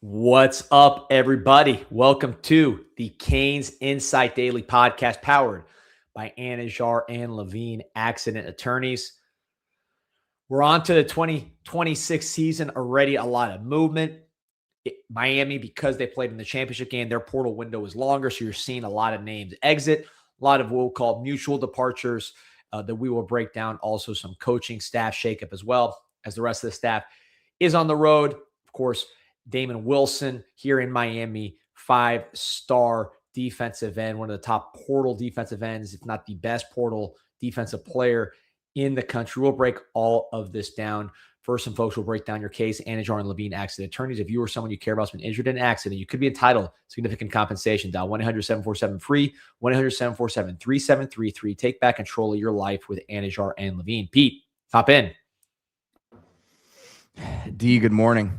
What's up, everybody? Welcome to the CanesInSight Daily podcast powered by Anajar and Levine Accident Attorneys. We're on to the 2026 season already. A lot of movement. Miami, because they played in the championship game, their portal window is longer, so you're seeing a lot of names exit, a lot of what we'll call mutual departures that we will break down. Also, some coaching staff shakeup as well, as the rest of the staff is on the road. Of course, Damon Wilson here in Miami, 5-star defensive end, one of the top portal defensive ends, if not the best portal defensive player in the country. We'll break all of this down. First, some folks will break down your case. Anajar and Levine Accident Attorneys. If you or someone you care about has been injured in an accident, you could be entitled to significant compensation. Dial 1-800-747-FREE, 1-800-747-3733. Take back control of your life with Anajar and Levine. Pete, hop in. D, good morning.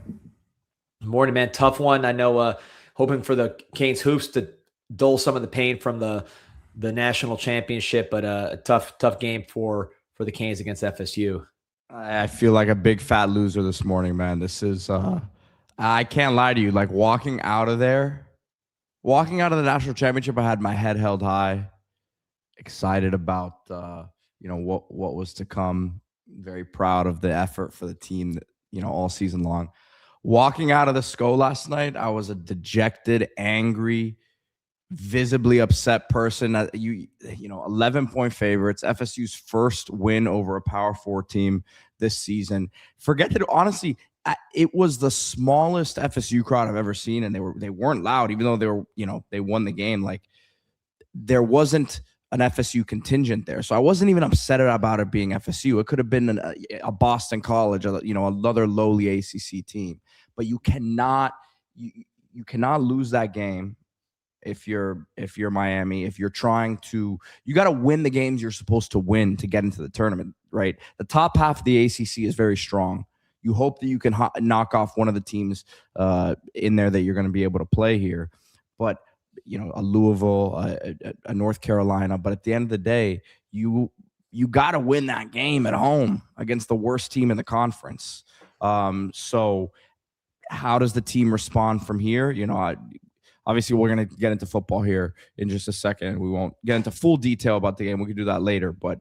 Morning, man. Tough one. I know, hoping for the Canes hoops to dull some of the pain from the national championship, but a tough game for the Canes against FSU. I feel like a big fat loser this morning, man. This is, I can't lie to you. Like walking out of the national championship, I had my head held high, excited about, what was to come. Very proud of the effort for the team, all season long. Walking out of the SCO last night, I was a dejected, angry, visibly upset person. 11-point favorites, FSU's first win over a Power 4 team this season. Forget that, honestly, it was the smallest FSU crowd I've ever seen, and they weren't loud, even though they won the game. Like, there wasn't an FSU contingent there, so I wasn't even upset about it being FSU. It could have been a Boston College, another lowly ACC team. But you cannot lose that game. If you're Miami, if you're trying to, you got to win the games you're supposed to win to get into the tournament, right? The top half of the ACC is very strong. You hope that you can knock off one of the teams in there that you're going to be able to play here. But, a Louisville, a North Carolina. But at the end of the day, you got to win that game at home against the worst team in the conference. So how does the team respond from here? Obviously, we're going to get into football here in just a second. We won't get into full detail about the game. We can do that later. But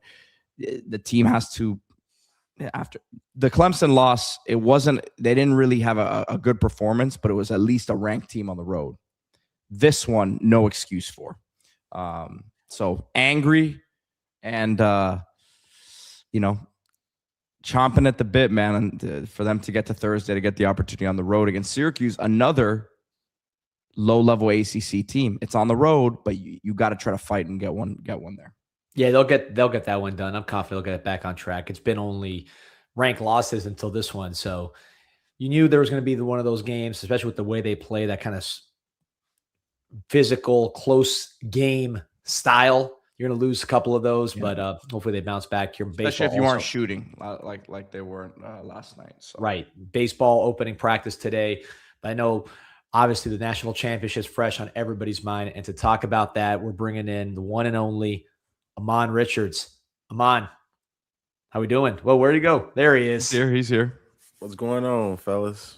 the team has to, after the Clemson loss, they didn't really have a good performance, but it was at least a ranked team on the road. This one, no excuse for. So angry and, chomping at the bit, man, and for them to get to Thursday to get the opportunity on the road against Syracuse, another low-level ACC team. It's on the road, but you got to try to fight and get one there. Yeah, they'll get that one done. I'm confident they'll get it back on track. It's been only ranked losses until this one, so you knew there was going to be one of those games, especially with the way they play, that kind of physical, close game style. You're going to lose a couple of those, but hopefully they bounce back here. Especially if you aren't shooting like they weren't last night. So. Right. Baseball opening practice today. But I know, obviously, the national championship is fresh on everybody's mind. And to talk about that, we're bringing in the one and only Ahmmon Richards. Ahmmon, how we doing? Well, where'd he go? There he is. He's here. What's going on, fellas?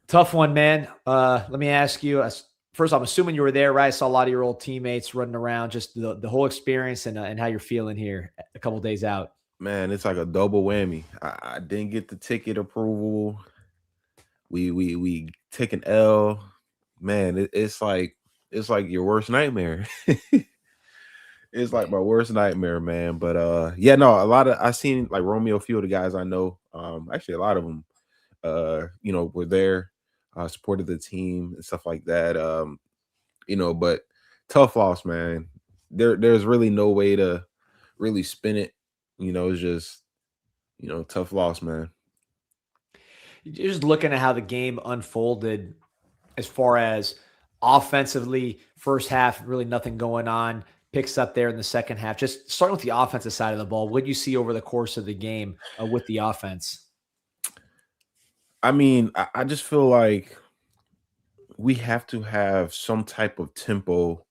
Tough one, man. Let me ask you, first, I'm assuming you were there, right? I saw a lot of your old teammates running around, just the whole experience and how you're feeling here a couple days out. Man, it's like a double whammy. I didn't get the ticket approval. We take an L. Man, it's like your worst nightmare. It's like my worst nightmare, man. But I seen like Romeo, a few of the guys I know. Actually, a lot of them, were there. Supported the team and stuff like that. But tough loss, man. There's really no way to really spin it. It's just, tough loss, man. You're just looking at how the game unfolded as far as offensively, first half, really nothing going on. Picks up there in the second half. Just starting with the offensive side of the ball, what do you see over the course of the game with the offense? I mean, I just feel like we have to have some type of tempo,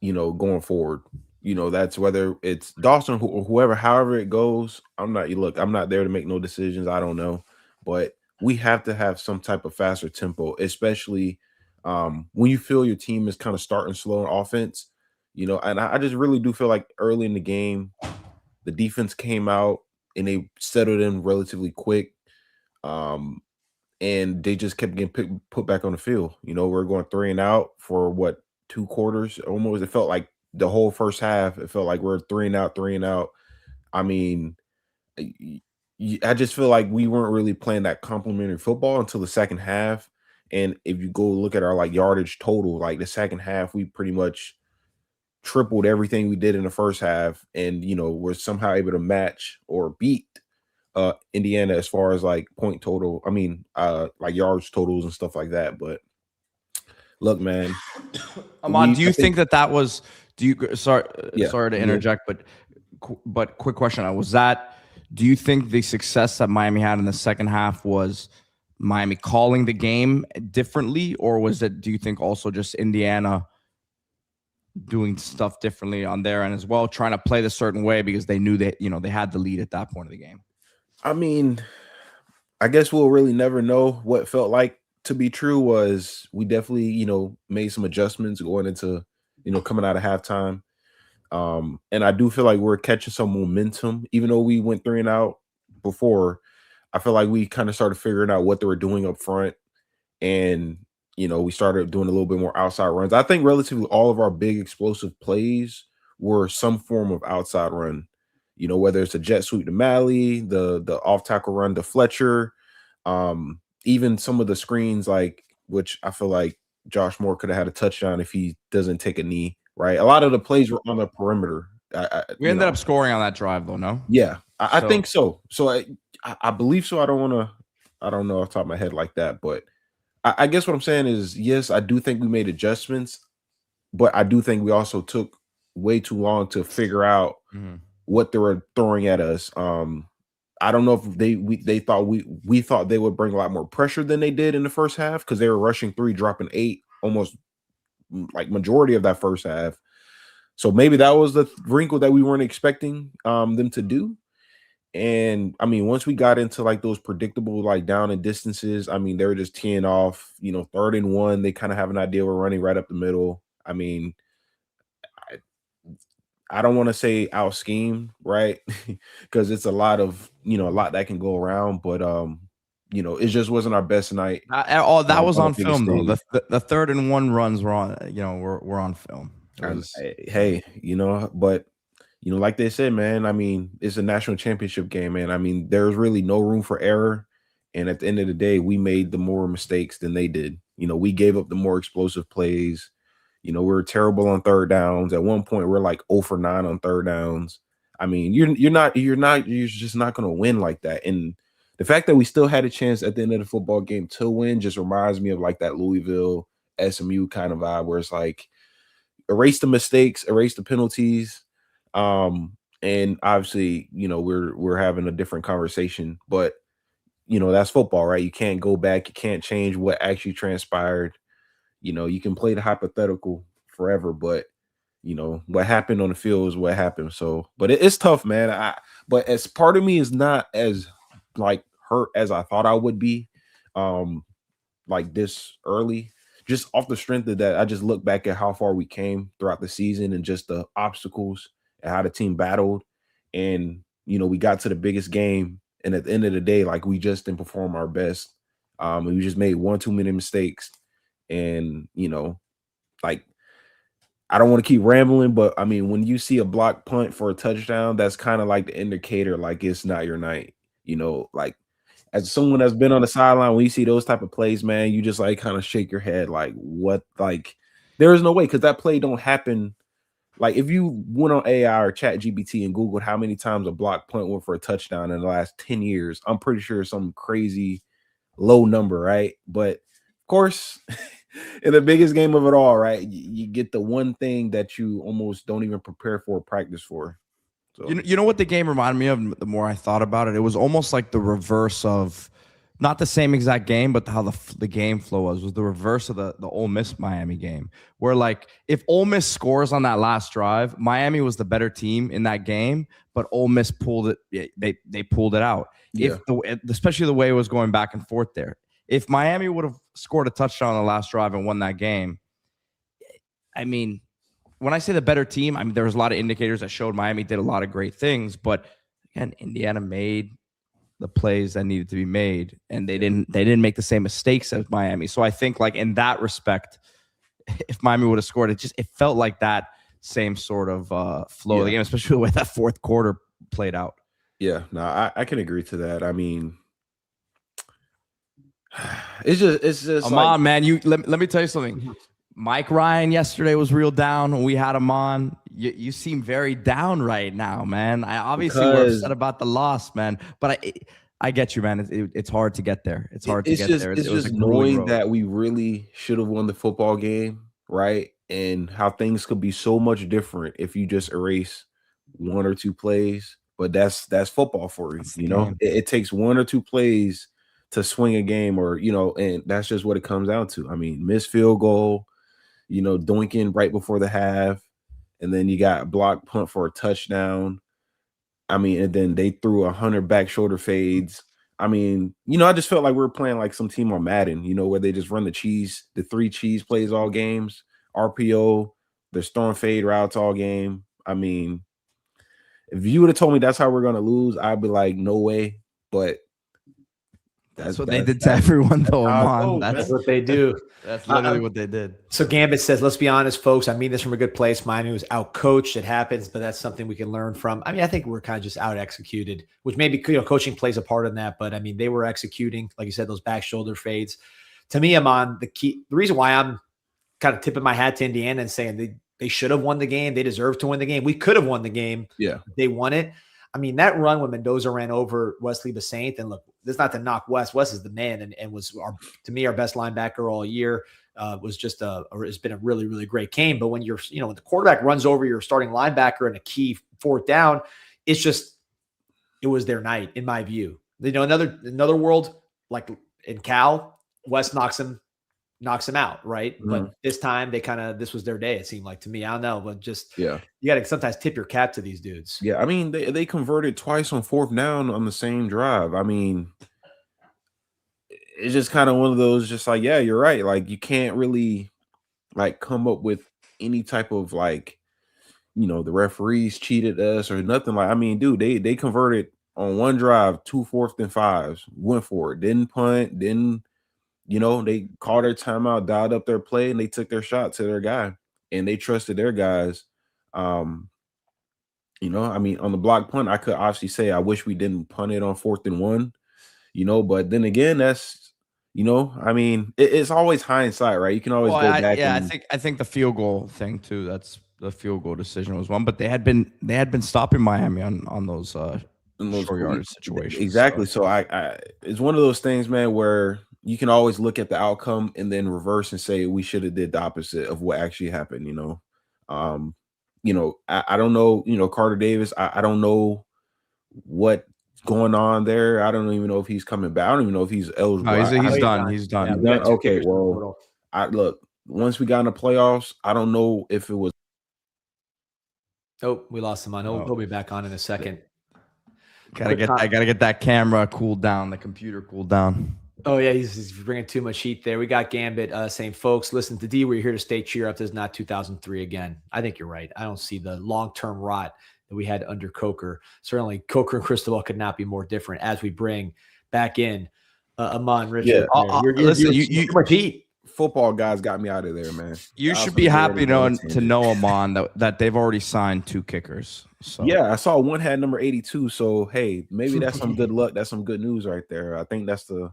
going forward. That's whether it's Dawson or whoever, however it goes. I'm not there to make no decisions. I don't know. But we have to have some type of faster tempo, especially when you feel your team is kind of starting slow on offense. And I just really do feel like early in the game, the defense came out and they settled in relatively quick. Um, and they just kept getting put back on the field. We're going 3 and out for what, 2 quarters almost. It felt like the whole first half. It felt like we're 3 and out, 3 and out. I mean, I just feel like we weren't really playing that complimentary football until the second half. And if you go look at our like yardage total, like the second half, we pretty much tripled everything we did in the first half, and we're somehow able to match or beat Indiana as far as like point total. I mean, like yards totals and stuff like that. But look, man, Ahmmon, do you think that was? Sorry to yeah. interject, but quick question: was that? Do you think the success that Miami had in the second half was Miami calling the game differently, or was it? Do you think also just Indiana doing stuff differently on their end as well, trying to play the certain way because they knew that they had the lead at that point of the game? I mean, I guess we'll really never know. What felt like to be true was we definitely, made some adjustments going into, coming out of halftime. And I do feel like we're catching some momentum, even though we went 3 and out before. I feel like we kind of started figuring out what they were doing up front, and we started doing a little bit more outside runs. I think relatively all of our big explosive plays were some form of outside run. Whether it's a jet sweep to Malley, the off tackle run to Fletcher, even some of the screens, like, which I feel like Josh Moore could have had a touchdown if he doesn't take a knee. Right, a lot of the plays were on the perimeter. We ended up scoring on that drive, though. No, yeah, I think so. So I believe so. I don't know off the top of my head like that, but I guess what I'm saying is, yes, I do think we made adjustments, but I do think we also took way too long to figure out what they were throwing at us. I don't know if they thought we thought they would bring a lot more pressure than they did in the first half, because they were rushing 3, dropping 8, almost like majority of that first half. So maybe that was the wrinkle that we weren't expecting them to do. And I mean, once we got into like those predictable like down and distances, I mean, they were just teeing off, 3rd and 1. They kind of have an idea we're running right up the middle. I mean, I don't want to say out scheme, right? Because it's a lot that can go around, but it just wasn't our best night. That was on film though. The 3rd and 1 runs were on, we're on film. Hey, but like they said, man, I mean, it's a national championship game, man. I mean, there's really no room for error. And at the end of the day, we made the more mistakes than they did. We gave up the more explosive plays. We were terrible on 3rd downs. At one point, we're like 0 for 9 on 3rd downs. I mean, you're just not going to win like that. And the fact that we still had a chance at the end of the football game to win just reminds me of like that Louisville SMU kind of vibe, where it's like, erase the mistakes, erase the penalties. And obviously, we're having a different conversation, but that's football, right? You can't go back, you can't change what actually transpired. You can play the hypothetical forever, but what happened on the field is what happened. So, but it's tough, man. But as part of me is not as like hurt as I thought I would be, like this early. Just off the strength of that, I just look back at how far we came throughout the season and just the obstacles and how the team battled. And, we got to the biggest game. And at the end of the day, like, we just didn't perform our best. And we just made one too many mistakes. And, like, I don't want to keep rambling, but I mean, when you see a block punt for a touchdown, that's kind of like the indicator, like, it's not your night, like, as someone that's been on the sideline, when you see those type of plays, man, you just like kind of shake your head like, what? Like, there is no way, because that play don't happen. Like, if you went on AI or Chat GPT and Googled how many times a block punt went for a touchdown in the last 10 years, I'm pretty sure it's some crazy low number, right? But of course, in the biggest game of it all, right, you get the one thing that you almost don't even prepare for or practice for. So. You know what the game reminded me of the more I thought about it? It was almost like the reverse of not the same exact game, but how the game flow was the reverse of the Ole Miss Miami game, where like if Ole Miss scores on that last drive, Miami was the better team in that game, but Ole Miss pulled it. They pulled it out. Yeah. Especially the way it was going back and forth there. If Miami would have scored a touchdown on the last drive and won that game, I mean, when I say the better team, I mean there was a lot of indicators that showed Miami did a lot of great things, but again, Indiana made the plays that needed to be made, and they didn't make the same mistakes as Miami. So I think like in that respect, if Miami would have scored, it felt like that same sort of flow of the game, especially the way that fourth quarter played out. Yeah, no, I can agree to that. I mean, it's just Come on, man. Let me tell you something. Mike Ryan yesterday was real down when we had him on. You seem very down right now, man. I obviously were upset about the loss, man. But I get you, man. It's hard to get there. It's hard to get there. It's just knowing that we really should have won the football game, right? And how things could be so much different if you just erase one or two plays. But that's football for you, you know. It takes one or two plays to swing a game, or and that's just what it comes down to. I mean, missed field goal, doinking right before the half, and then you got block punt for a touchdown. I mean, and then they threw 100 back shoulder fades. I mean, I just felt like we were playing like some team on Madden, where they just run the 3 cheese plays all games, RPO, they're throwing fade routes all game. I mean, if you would have told me that's how we're going to lose, I'd be like, no way. But that's what they did to everyone, though, Ahmmon. That's what they do. That's literally what they did. So Gambit says, let's be honest, folks. I mean this from a good place. Miami was out-coached. It happens, but that's something we can learn from. I mean, I think we're kind of just out-executed, which maybe coaching plays a part in that. But, I mean, they were executing, like you said, those back shoulder fades. To me, Ahmmon, the reason why I'm kind of tipping my hat to Indiana and saying they should have won the game. They deserve to win the game. We could have won the game. Yeah. They won it. I mean, that run when Mendoza ran over Wesley Basaint, and look, this is not to knock Wes. Wes is the man and was, to me, our best linebacker all year. Was just it's been a really, really great game. But when when the quarterback runs over your starting linebacker in a key fourth down, it was their night, in my view. Another world, like in Cal, Wes knocks him out, right? Mm-hmm. But this time this was their day, it seemed like to me. I don't know, but you got to sometimes tip your cap to these dudes. Yeah, I mean, they converted twice on fourth down on the same drive. I mean, it's just kind of one of those, just like, yeah, you're right. Like, you can't really like come up with any type of like, the referees cheated us or nothing. Like, I mean, dude, they converted on one drive, 2 4th and 5s, went for it, didn't punt, didn't. They called their timeout, dialed up their play, and they took their shot to their guy, and they trusted their guys. I mean, on the block punt, I could obviously say I wish we didn't punt it on 4th and 1, but then again, that's, I mean, it's always hindsight, right? You can always go back. Yeah, I think the field goal thing too. That's the field goal decision was one, but they had been stopping Miami on those short yardage situations. Exactly. So I it's one of those things, man, where you can always look at the outcome and then reverse and say we should have did the opposite of what actually happened. I don't know, Carter Davis, I don't know what's going on there. I don't even know if he's coming back. I don't even know if he's eligible. No, he's done. Yeah, okay, well, look, once we got in the playoffs, I don't know if it was. Oh, we lost him on. He'll be back on in a second. I gotta get that camera cooled down, the computer cooled down. Oh, yeah, he's bringing too much heat there. We got Gambit saying, folks, listen to D. We're here to stay cheer up. This is not 2003 again. I think you're right. I don't see the long-term rot that we had under Coker. Certainly, Coker and Cristobal could not be more different as we bring back in Ahmmon Richards. Yeah. Listen, you too much heat. Football guys got me out of there, man. You should be happy to know, Ahmmon, that they've already signed 2 kickers. So. Yeah, I saw one had number 82. So, hey, maybe that's some good luck. That's some good news right there. I think that's the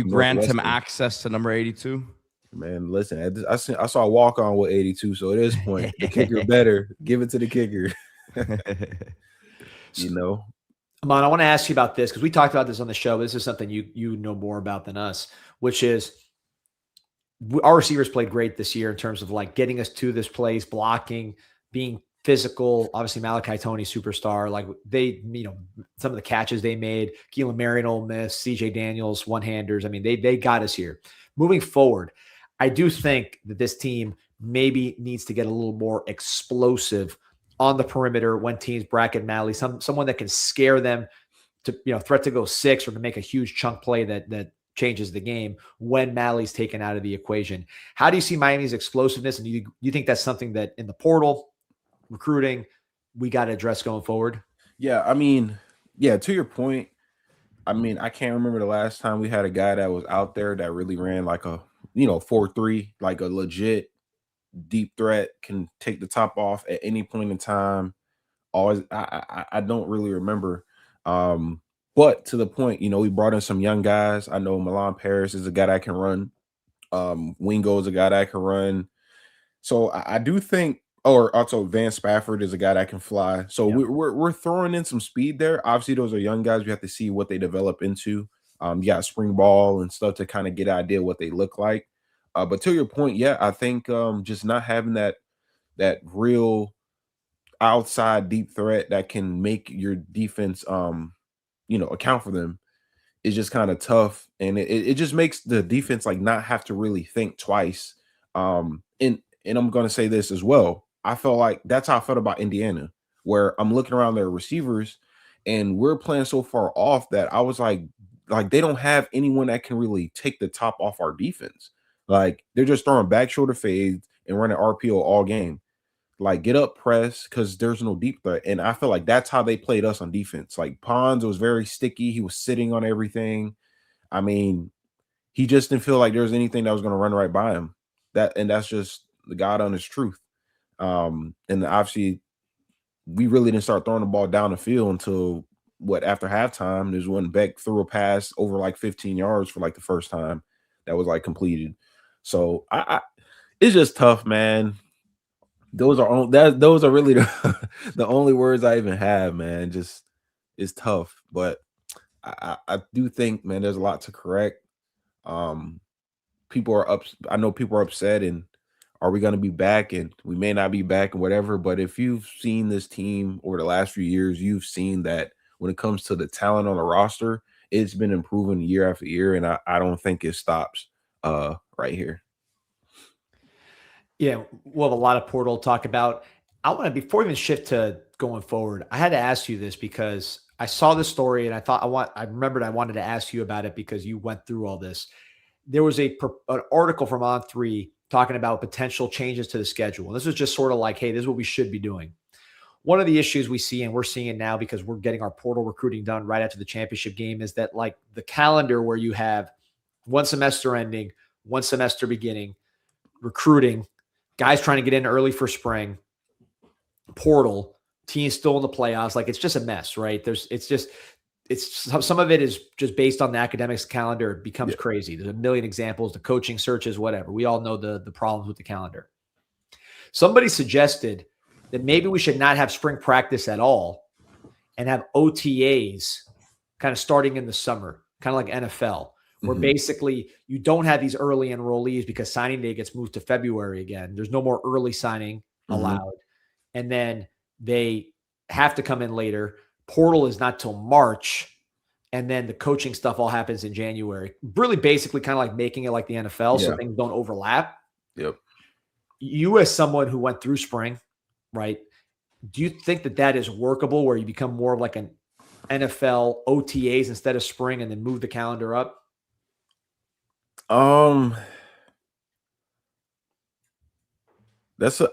grant him access to number 82. Man, listen, I saw a walk on with 82. So at this point, the kicker better give it to the kicker. Ahmmon, I want to ask you about this because we talked about this on the show. This is something you know more about than us, which is our receivers played great this year in terms of like getting us to this place, blocking, being physical. Obviously, Malachi Tony, superstar. Like they, some of the catches they made. Keelan Marion, Ole Miss, C.J. Daniels, one-handers. I mean, they got us here. Moving forward, I do think that this team maybe needs to get a little more explosive on the perimeter when teams bracket Mally. Someone that can scare them to threat to go 6 or to make a huge chunk play that changes the game when Mally's taken out of the equation. How do you see Miami's explosiveness? And do you think that's something that in the portal recruiting we got to address going forward? Yeah, I mean, yeah, to your point, I mean, I can't remember the last time we had a guy that was out there that really ran like a 4-3, like a legit deep threat, can take the top off at any point in time. Always, I don't really remember. But to the point, we brought in some young guys. I know Milan Paris is a guy that can run. Wingo is a guy that can run. So I do think, or also Van Spafford is a guy that can fly. So Yeah. we're throwing in some speed there. Obviously, those are young guys. We have to see what they develop into. You got spring ball and stuff to kind of get an idea what they look like. But to your point, yeah, I think just not having that real outside deep threat that can make your defense account for them is just kind of tough, and it just makes the defense like not have to really think twice. And I'm going to say this as well. I felt like that's how I felt about Indiana, where I'm looking around their receivers and we're playing so far off that I was like they don't have anyone that can really take the top off our defense. Like they're just throwing back shoulder fades and running RPO all game. Like get up press because there's no deep threat. And I feel like that's how they played us on defense. Like Pons was very sticky. He was sitting on everything. I mean, he just didn't feel like there was anything that was going to run right by him. That's just the God honest truth. And obviously we really didn't start throwing the ball down the field until after halftime. There's when Beck threw a pass over like 15 yards for like the first time that was like completed. So it's just tough, man. Those are really the only words I even have, man. Just it's tough, but I do think, man, there's a lot to correct. People are up. I know people are upset, and are we going to be back? And we may not be back, and whatever. But if you've seen this team over the last few years, you've seen that when it comes to the talent on the roster, it's been improving year after year, and I don't think it stops right here. Yeah, we'll have a lot of portal to talk about. I want to, before we even shift to going forward, I had to ask you this because I saw this story and I remembered I wanted to ask you about it because you went through all this. There was an article from On3 talking about potential changes to the schedule. And this was just sort of like, hey, this is what we should be doing. One of the issues we see, and we're seeing it now because we're getting our portal recruiting done right after the championship game, is that like the calendar where you have one semester ending, one semester beginning, recruiting, guys trying to get in early for spring, portal, teams still in the playoffs. Like it's just a mess, right? Some of it is just based on the academics calendar. It becomes crazy. There's a million examples, the coaching searches, whatever. We all know the problems with the calendar. Somebody suggested that maybe we should not have spring practice at all and have OTAs kind of starting in the summer, kind of like NFL, where basically you don't have these early enrollees because signing day gets moved to February again. There's no more early signing allowed. And then they have to come in later. Portal is not till March. And then the coaching stuff all happens in January. Really basically kind of like making it like the NFL so things don't overlap. Yep. You as someone who went through spring, right? Do you think that is workable where you become more of like an NFL OTAs instead of spring and then move the calendar up? I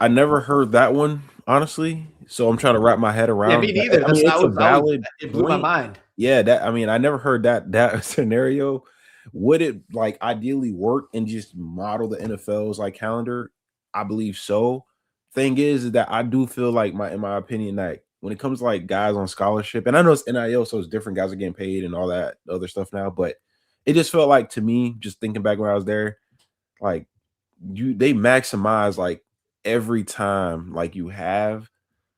never heard that one, honestly. So I'm trying to wrap my head around. Yeah, me neither. It blew my mind. Yeah, I never heard that scenario. Would it like ideally work and just model the NFL's like calendar? I believe so. Thing is that I do feel like in my opinion, that when it comes to like guys on scholarship, and I know it's NIL, so it's different, guys are getting paid and all that other stuff now, but it just felt like to me, just thinking back when I was there, like they maximize like every time like you have.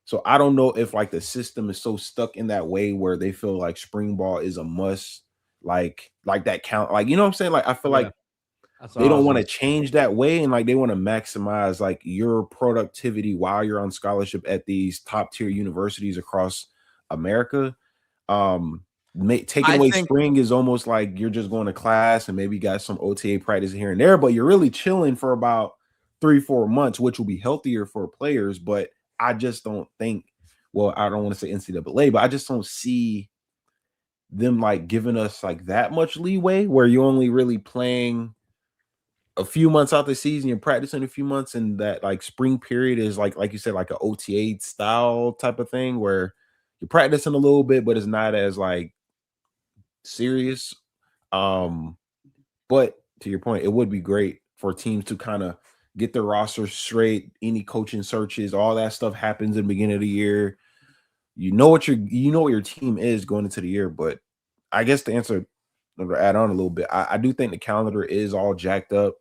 So I don't know if like the system is so stuck in that way where they feel like spring ball is a must, like that count, like, you know what I'm saying? Like I feel like they don't want to change that way, and like they want to maximize like your productivity while you're on scholarship at these top tier universities across America. Taking away spring is almost like you're just going to class and maybe got some OTA practice here and there, but you're really chilling for about 3-4 months, which will be healthier for players. But I just don't think, well, I don't want to say NCAA, but I just don't see them like giving us like that much leeway where you're only really playing a few months out the season, you're practicing a few months, and that like spring period is like you said, like an OTA style type of thing where you're practicing a little bit, but it's not as like serious. But to your point, it would be great for teams to kind of get their roster straight. Any coaching searches, all that stuff happens in the beginning of the year. You know what your team is going into the year. But I guess to answer or add on a little bit, I do think the calendar is all jacked up.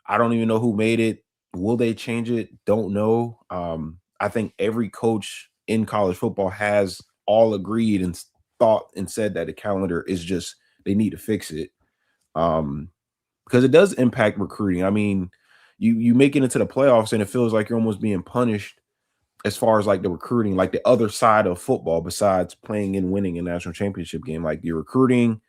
I don't even know who made it. Will they change it? Don't know. I think every coach in college football has all agreed and thought and said that the calendar is just, they need to fix it. Because it does impact recruiting. I mean, you make it into the playoffs and it feels like you're almost being punished as far as like the recruiting, like the other side of football besides playing and winning a national championship game. Like your recruiting,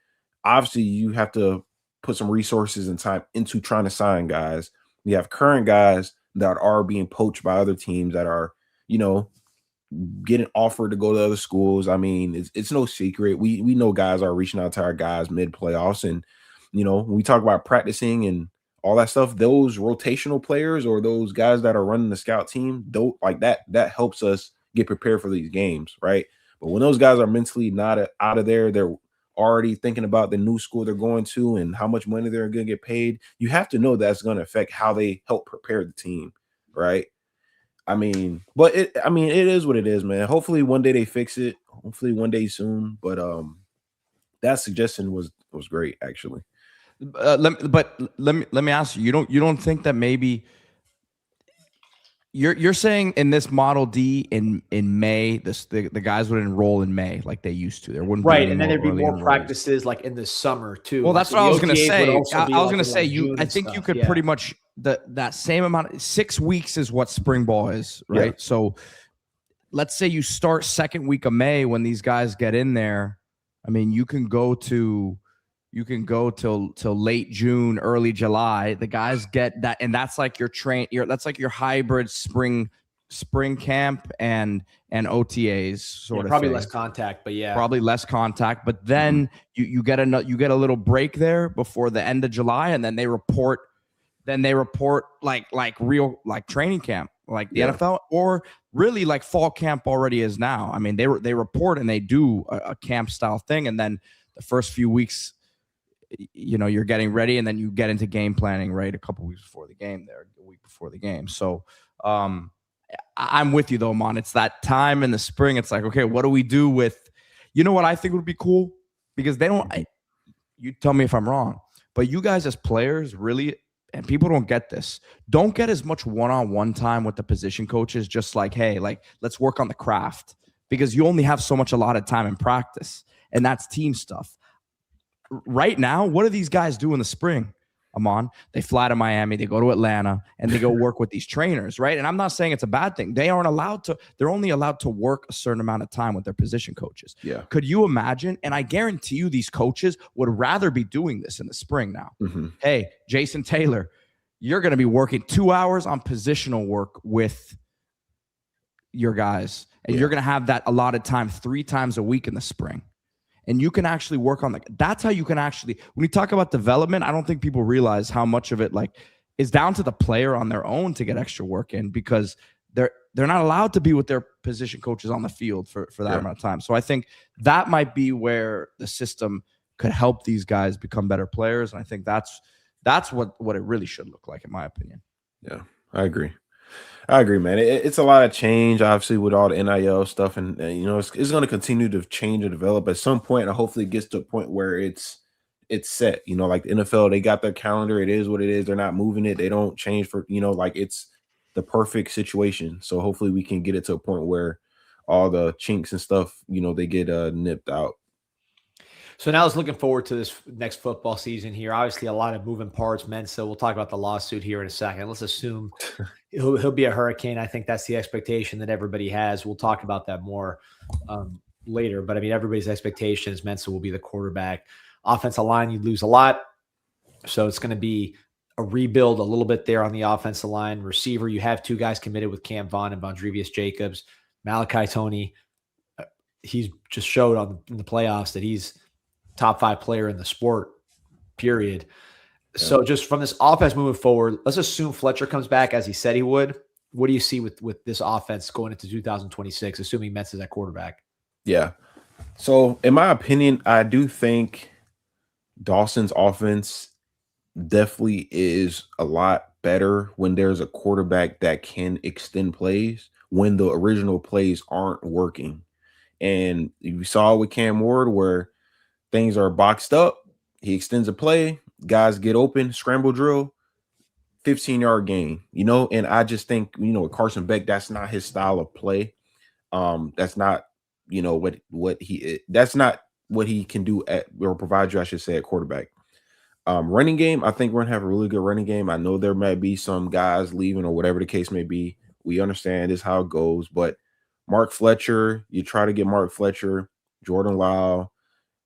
obviously you have to put some resources and time into trying to sign guys. You have current guys that are being poached by other teams that are, getting offered to go to other schools. I mean, it's no secret. We know guys are reaching out to our guys mid playoffs, and when we talk about practicing and all that stuff, those rotational players or those guys that are running the scout team, don't like that helps us get prepared for these games, right? But when those guys are mentally not out of there, they're already thinking about the new school they're going to and how much money they're going to get paid. You have to know that's going to affect how they help prepare the team, right? I mean, it is what it is, man. Hopefully one day they fix it. Hopefully one day soon. But that suggestion was great, actually. Let me ask you. You don't think that maybe you're saying in this Model D in May, the guys would enroll in May like they used to. There wouldn't be right, and then there'd be more practices like in the summer too. Well, that's what I was going to say. I was going to say you. I think you could pretty much that same amount. 6 weeks is what spring ball is, right? Yeah. So let's say you start second week of May when these guys get in there. I mean, you can go till late June, early July. The guys get that, and that's like that's like your hybrid spring camp and OTAs sort of probably thing. Less contact, but probably less contact. But then you get a little break there before the end of July, and then they report like real like training camp, like the NFL, or really like fall camp already is now. I mean, they report and they do a camp style thing, and then the first few weeks, you're getting ready, and then you get into game planning, right? A couple weeks before the game, a week before the game. So I'm with you though, Mon. It's that time in the spring. It's like, okay, what do we do with, what I think would be cool? Because they don't, you tell me if I'm wrong, but you guys as players really, and people don't get this, don't get as much one-on-one time with the position coaches, just like, hey, like, let's work on the craft, because you only have so much allotted time in practice, and that's team stuff. Right now, what do these guys do in the spring, Ahmmon? They fly to Miami, they go to Atlanta, and they go work with these trainers, right? And I'm not saying it's a bad thing. They're only allowed to work a certain amount of time with their position coaches. Yeah. Could you imagine? And I guarantee you these coaches would rather be doing this in the spring now. Mm-hmm. Hey, Jason Taylor, you're going to be working 2 hours on positional work with your guys, and you're going to have that allotted time 3 times a week in the spring. And you can actually work on that's how you can actually, when you talk about development, I don't think people realize how much of it is down to the player on their own to get extra work in, because they're not allowed to be with their position coaches on the field for that amount of time. So I think that might be where the system could help these guys become better players. And I think that's what it really should look like, in my opinion. Yeah, I agree, man. It's a lot of change, obviously, with all the NIL stuff, and it's going to continue to change and develop at some point, and hopefully it gets to a point where it's set. Like the NFL, they got their calendar. It is what it is. They're not moving it. They don't change for it's the perfect situation. So hopefully we can get it to a point where all the chinks and stuff, they get nipped out. So now I was looking forward to this next football season here. Obviously, a lot of moving parts. Mensa, we'll talk about the lawsuit here in a second. Let's assume he'll be a Hurricane. I think that's the expectation that everybody has. We'll talk about that more later. But I mean, everybody's expectation is Mensa will be the quarterback. Offensive line, you lose a lot. So it's going to be a rebuild a little bit there on the offensive line. Receiver, you have 2 guys committed with Cam Vaughn and Vondrevious Jacobs. Malachi Toney, he's just showed in the playoffs that he's top 5 player in the sport, period. Yeah. So just from this offense moving forward, let's assume Fletcher comes back as he said he would. What do you see with this offense going into 2026, assuming Metz is at quarterback? Yeah. So in my opinion, I do think Dawson's offense definitely is a lot better when there's a quarterback that can extend plays when the original plays aren't working. And you saw with Cam Ward where things are boxed up, he extends a play, guys get open, scramble drill, 15-yard gain, and I just think, with Carson Beck, that's not his style of play. That's not, that's not what he can do or provide you, I should say, at quarterback. Running game, I think we're gonna have a really good running game. I know there might be some guys leaving or whatever the case may be. We understand this how it goes, but Mark Fletcher, you try to get Mark Fletcher, Jordan Lyle,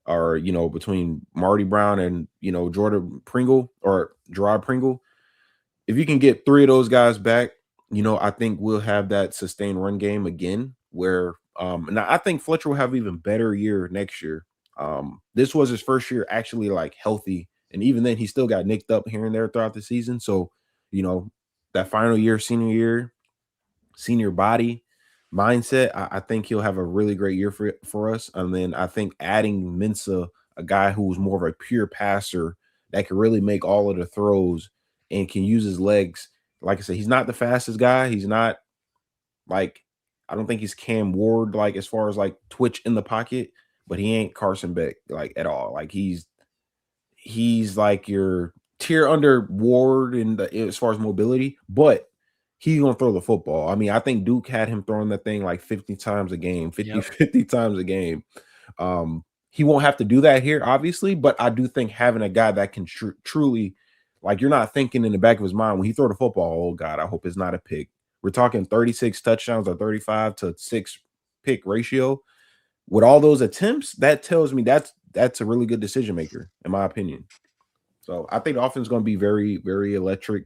or between Marty Brown and Jordan Pringle or Gerard Pringle. If you can get 3 of those guys back, I think we'll have that sustained run game again. Where now I think Fletcher will have an even better year next year. This was his first year actually like healthy. And even then, he still got nicked up here and there throughout the season. So, that final year, senior body mindset, I think he'll have a really great year for us. And then I think adding Mensa, a guy who's more of a pure passer that can really make all of the throws and can use his legs. Like I said, he's not the fastest guy. He's not I don't think he's Cam Ward, as far as twitch in the pocket, but he ain't Carson Beck, at all. He's like your tier under Ward as far as mobility, but he's going to throw the football. I mean, I think Duke had him throwing that thing 50 times a game, 50 times a game. He won't have to do that here, obviously, but I do think having a guy that can truly, you're not thinking in the back of his mind when he throw the football, oh, God, I hope it's not a pick. We're talking 36 touchdowns or 35 to 6 pick ratio. With all those attempts, that tells me that's a really good decision maker, in my opinion. So I think the offense is going to be very, very electric.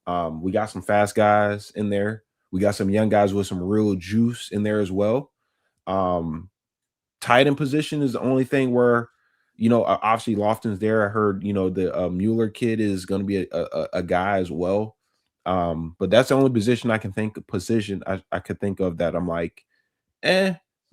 We got some fast guys in there. We got some young guys with some real juice in there as well. Tight end position is the only thing where, obviously Lofton's there. I heard, the Mueller kid is going to be a guy as well. But that's the only position I can think of. I could think of that I'm like,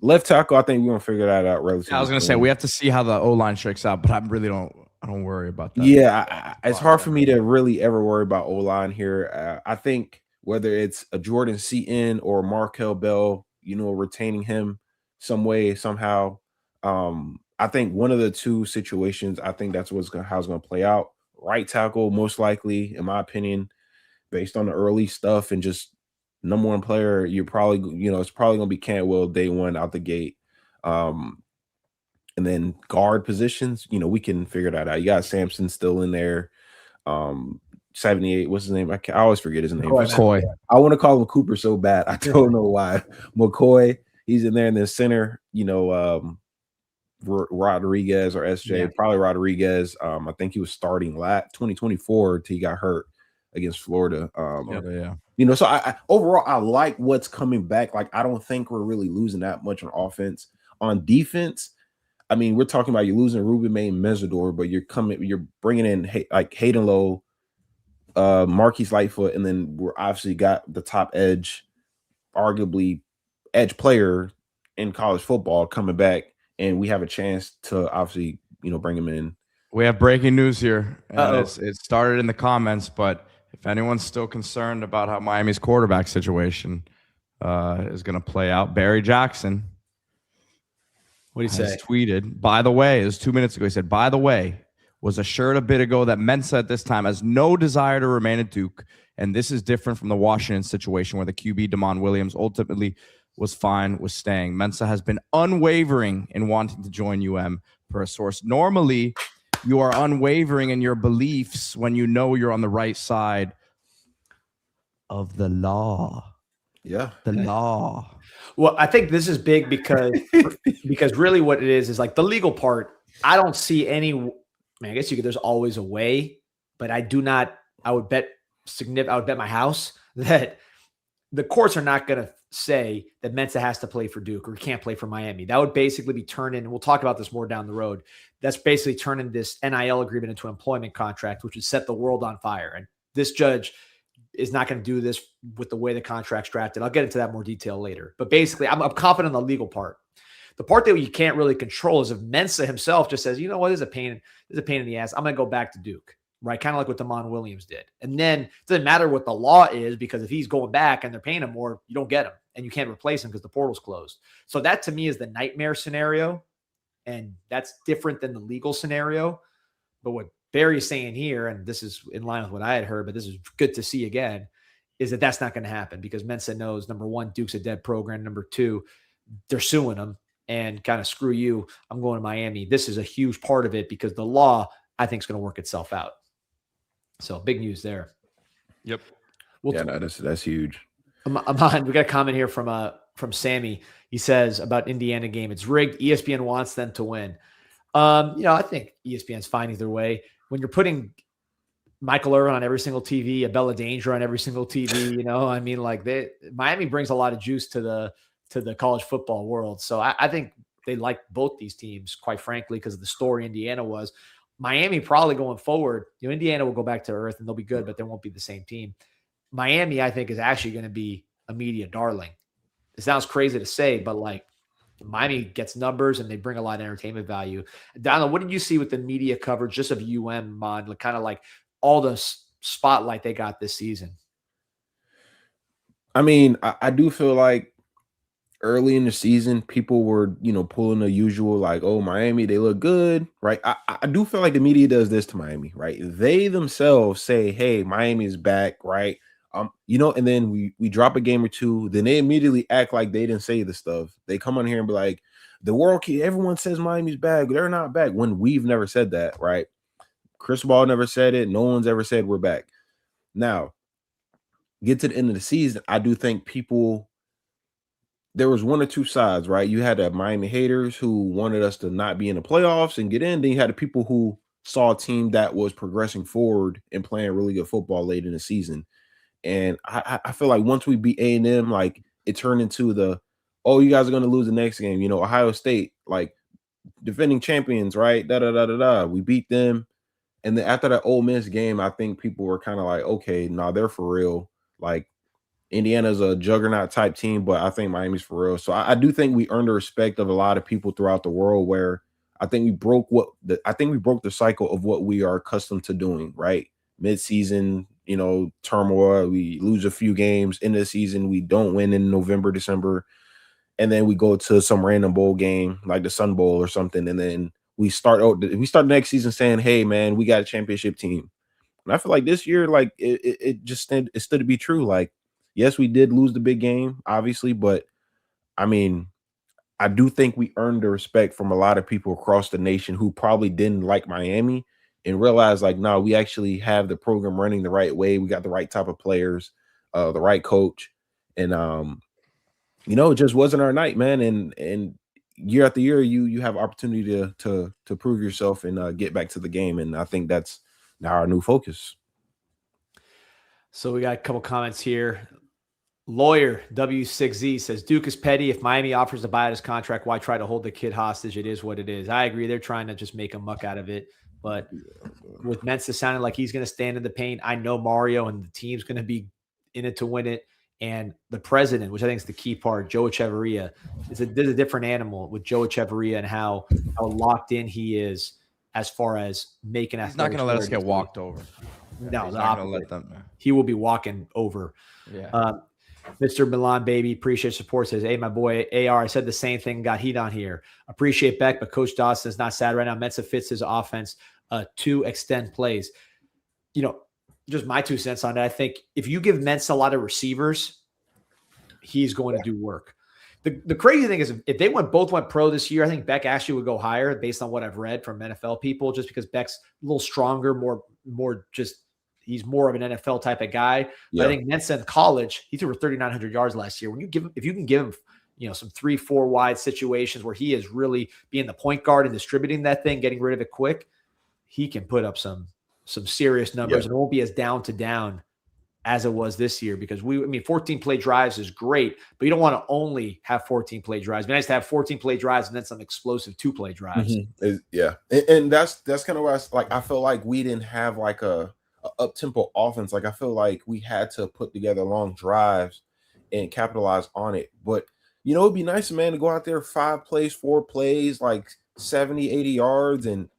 left tackle, I think we're gonna figure that out relatively. I was gonna say we have to see how the O-line shakes out, but I don't worry about that. Yeah, it's hard for me to really ever worry about O-line here. I think whether it's a Jordan Seaton or Markel Bell, retaining him some way, somehow. I think one of the 2 situations, I think that's how it's gonna play out. Right tackle, most likely, in my opinion, based on the early stuff and just number 1 player, you're probably, it's probably going to be Cantwell day 1 out the gate. And then guard positions, we can figure that out. You got Sampson still in there. 78, what's his name? I always forget his name. McCoy. I want to call him Cooper so bad. I don't know why. McCoy, he's in there. And then center, Rodriguez or SJ, probably Rodriguez. I think he was starting 2024 till he got hurt against Florida. So I overall I like what's coming back. I don't think we're really losing that much on offense. On defense, I mean, we're talking about you're losing Ruben May and Mesidor, but you're bringing in Hayden Lowe, Marquise Lightfoot, and then we're obviously got the top edge, arguably edge player in college football coming back, and we have a chance to obviously bring him in. We have breaking news here, and it started in the comments, but if anyone's still concerned about how Miami's quarterback situation is going to play out, Barry Jackson, what did he say? Tweeted, by the way, it was 2 minutes ago. He said, by the way, was assured a bit ago that Mensa at this time has no desire to remain at Duke, and this is different from the Washington situation where the QB Damon Williams ultimately was fine with staying. Mensa has been unwavering in wanting to join UM per a source. Normally, you are unwavering in your beliefs when you know you're on the right side of the law. Yeah. The law. Well, I think this is big because really what it is like the legal part. I don't see any. I guess there's always a way, but I do not. I would bet my house that the courts are not going to say that Mensah has to play for Duke or can't play for Miami. That would basically be turning, and we'll talk about this more down the road. That's basically turning this NIL agreement into an employment contract, which would set the world on fire. And this judge is not going to do this with the way the contract's drafted. I'll get into that more detail later. But basically, I'm confident in the legal part. The part that you can't really control is if Mensah himself just says, you know what, this is a pain in the ass. I'm going to go back to Duke. Right, kind of like what Damon Williams did. And then it doesn't matter what the law is, because if he's going back and they're paying him more, you don't get him and you can't replace him because the portal's closed. So that to me is the nightmare scenario. And that's different than the legal scenario. But what Barry's saying here, and this is in line with what I had heard, but this is good to see again, is that that's not going to happen because Mensah knows, number one, Duke's a dead program. Number two, they're suing him and kind of screw you. I'm going to Miami. This is a huge part of it because the law, I think, is going to work itself out. So big news there. Yep. That's huge. Ahmmon, we got a comment here from Sammy. He says about Indiana game, it's rigged. ESPN wants them to win. I think ESPN's fine either way. When you're putting Michael Irvin on every single TV, a Bella Danger on every single TV, Miami brings a lot of juice to the college football world. So I think they like both these teams, quite frankly, because of the story Indiana was. Miami probably going forward, Indiana will go back to earth and they'll be good, but they won't be the same team. Miami, I think, is actually going to be a media darling. It sounds crazy to say, but Miami gets numbers and they bring a lot of entertainment value. Donald, what did you see with the media coverage just of Mon, kind of like all the spotlight they got this season? I mean, I do feel like early in the season, people were, pulling the usual, like, oh, Miami, they look good, right? I do feel like the media does this to Miami, right? They themselves say, hey, Miami is back, right? And then we drop a game or two, then they immediately act like they didn't say the stuff. They come on here and be like, everyone says Miami's back. They're not back, when we've never said that, right? Chris Ball never said it. No one's ever said we're back. Now, get to the end of the season, I do think there was one or two sides, right? You had the Miami haters who wanted us to not be in the playoffs and get in. Then you had the people who saw a team that was progressing forward and playing really good football late in the season. And I feel like once we beat A&M, it turned into you guys are going to lose the next game. Ohio State, defending champions, right? We beat them. And then after that Ole Miss game, I think people were kind of like, okay, they're for real. Indiana's a juggernaut type team, but I think Miami's for real. So I do think we earned the respect of a lot of people throughout the world, where I think we broke the cycle of what we are accustomed to doing, right? Mid-season, turmoil, we lose a few games. In the season, we don't win in November, December, and then we go to some random bowl game like the Sun Bowl or something, and then we start the next season saying, hey, man, we got a championship team. And I feel like this year, it stood to be true. Yes, we did lose the big game, obviously, but I mean, I do think we earned the respect from a lot of people across the nation who probably didn't like Miami and realized, no, we actually have the program running the right way. We got the right type of players, the right coach, and it just wasn't our night, man. And year after year, you have opportunity to prove yourself and get back to the game, and I think that's now our new focus. So we got a couple comments here. Lawyer W6Z says Duke is petty. If Miami offers to buy out his contract, why try to hold the kid hostage? It is what it is. I agree. They're trying to just make a muck out of it. But with Mensah sounding like he's going to stand in the paint, I know Mario and the team's going to be in it to win it. And the president, which I think is the key part, Joe Echeverria, there's a different animal with Joe Echeverria and how locked in he is as far as making us. He's not going to let us get walked over. No, he's not going to let them. He will be walking over. Yeah. Mr. Milan Baby, appreciate support, says, hey, my boy AR, I said the same thing, got heat on here. Appreciate Beck, but Coach Dawson is not sad right now. Mensah fits his offense to extend plays. Just my 2 cents on it. I think if you give Mensah a lot of receivers, he's going to do work. The crazy thing is if they both went pro this year, I think Beck actually would go higher based on what I've read from NFL people, just because Beck's a little stronger, more just he's more of an NFL type of guy. But I think Mensa in college, he threw for 3,900 yards last year. When you give him, if you can give him, some 3-4 wide situations where he is really being the point guard and distributing that thing, getting rid of it quick, he can put up some serious numbers, and it won't be as down as it was this year, because 14 play drives is great, but you don't want to only have 14 play drives. It'd be nice to have 14 play drives and then some explosive 2 play drives. And that's kind of what I feel like we didn't have like a up-tempo offense. Like I feel like we had to put together long drives and capitalize on it. But it'd be nice, man, to go out there 5 plays, 4 plays, like 70, 80 yards and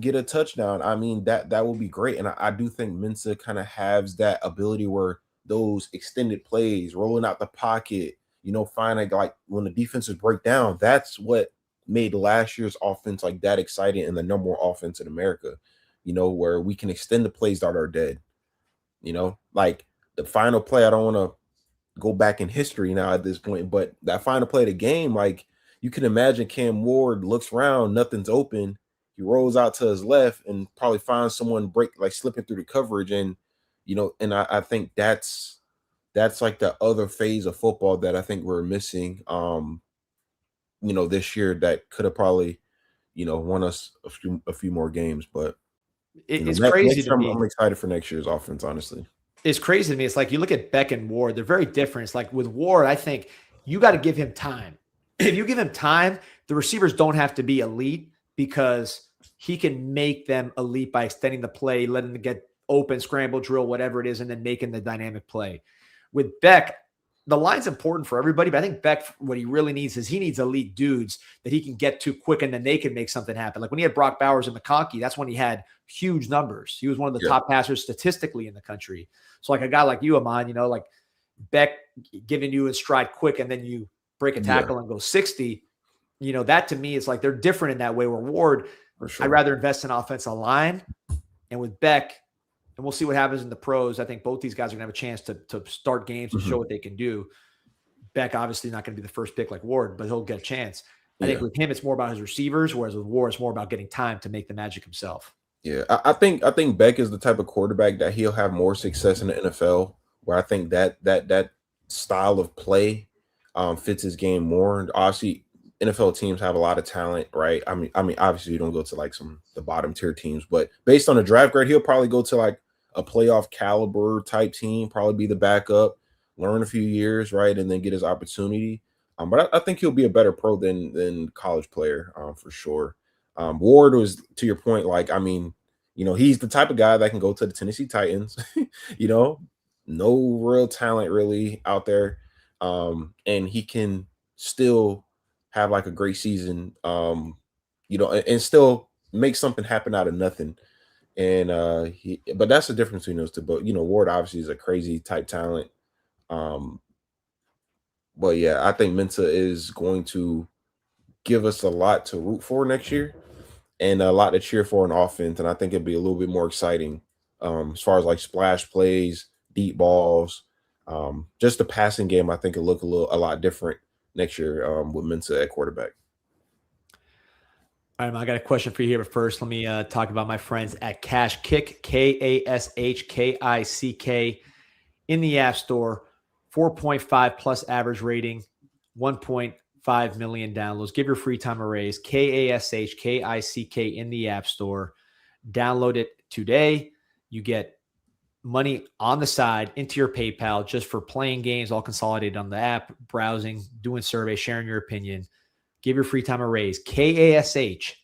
get a touchdown. I mean, that would be great. And I do think Mensa kind of has that ability where those extended plays, rolling out the pocket, finding like when the defenses break down, that's what made last year's offense like that exciting and the number one offense in America, where we can extend the plays that are dead. Like the final play, I don't want to go back in history now at this point, but that final play of the game, like you can imagine Cam Ward looks around, nothing's open. He rolls out to his left and probably finds someone slipping through the coverage. And, and I think that's like the other phase of football that I think we're missing, this year that could have probably, won us a few more games. But it's crazy to me. I'm excited for next year's offense, honestly. It's crazy to me. It's like you look at Beck and Ward, they're very different. It's like with Ward, I think you got to give him time. If you give him time, the receivers don't have to be elite, because he can make them elite by extending the play, letting them get open, scramble, drill, whatever it is, and then making the dynamic play. With Beck, the line's important for everybody, but I think Beck, what he really needs is he needs elite dudes that he can get to quick, and then they can make something happen. Like when he had Brock Bowers and McConkey, that's when he had huge numbers. He was one of the top passers statistically in the country. So like a guy like you, Ahmmon, like Beck giving you a stride quick, and then you break a tackle and go 60, that to me is like they're different in that way. Where Ward, for sure, I'd rather invest in offensive line. And with Beck, and we'll see what happens in the pros, I think both these guys are going to have a chance to start games and show what they can do. Beck obviously not going to be the first pick like Ward, but he'll get a chance. I think with him, it's more about his receivers, whereas with Ward, it's more about getting time to make the magic himself. Yeah, I think Beck is the type of quarterback that he'll have more success in the NFL, where I think that style of play fits his game more. And obviously, NFL teams have a lot of talent, right? I mean, obviously you don't go to like the bottom tier teams, but based on the draft grade, he'll probably go to like a playoff caliber type team, probably be the backup, learn a few years, right, and then get his opportunity. But I think he'll be a better pro than college player, for sure. Ward was, to your point, like, I mean, he's the type of guy that can go to the Tennessee Titans, no real talent really out there, and he can still have like a great season, and still make something happen out of nothing. And but that's the difference between those two. But Ward obviously is a crazy type talent. But yeah, I think Mensa is going to give us a lot to root for next year and a lot to cheer for in offense. And I think it'll be a little bit more exciting as far as like splash plays, deep balls, just the passing game. I think it'll look a lot different next year with Mensa at quarterback. All right, I got a question for you here, but first let me talk about my friends at KashKick, KashKick, in the App Store. 4.5 plus average rating, 1.5 million downloads. Give your free time a raise. KashKick in the App Store. Download it today. You get money on the side into your PayPal just for playing games, all consolidated on the app, browsing, doing surveys, sharing your opinion. Give your free time a raise. KashKick.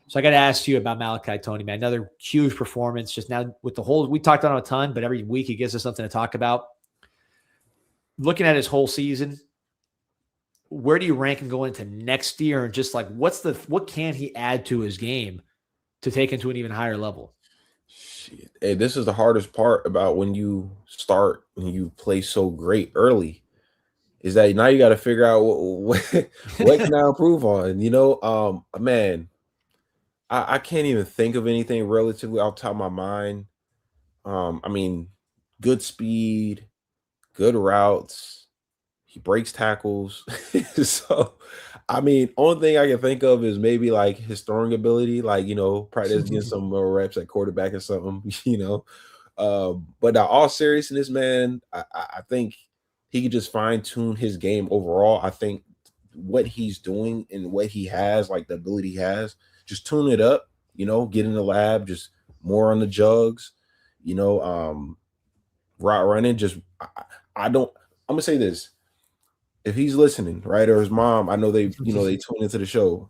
So I got to ask you about Malachi Tony, man. Another huge performance just now with the whole, we talked on a ton, but every week he gives us something to talk about. Looking at his whole season, where do you rank him going into next year? And just like, what can he add to his game to take him to an even higher level? Shit. Hey, this is the hardest part about when you start and you play so great early, is that now you got to figure out what can I improve on, man. I can't even think of anything relatively off the top of my mind. I mean, good speed, good routes, He breaks tackles. So, I mean, only thing I can think of is maybe like his throwing ability, like, practice getting some more reps at quarterback or something. But all seriousness, man, I think he could just fine tune his game overall. I think what he's doing and what he has, like the ability he has, just tune it up, get in the lab, just more on the jugs, route running. I'm gonna say this. If he's listening, right, or his mom, I know they tune into the show.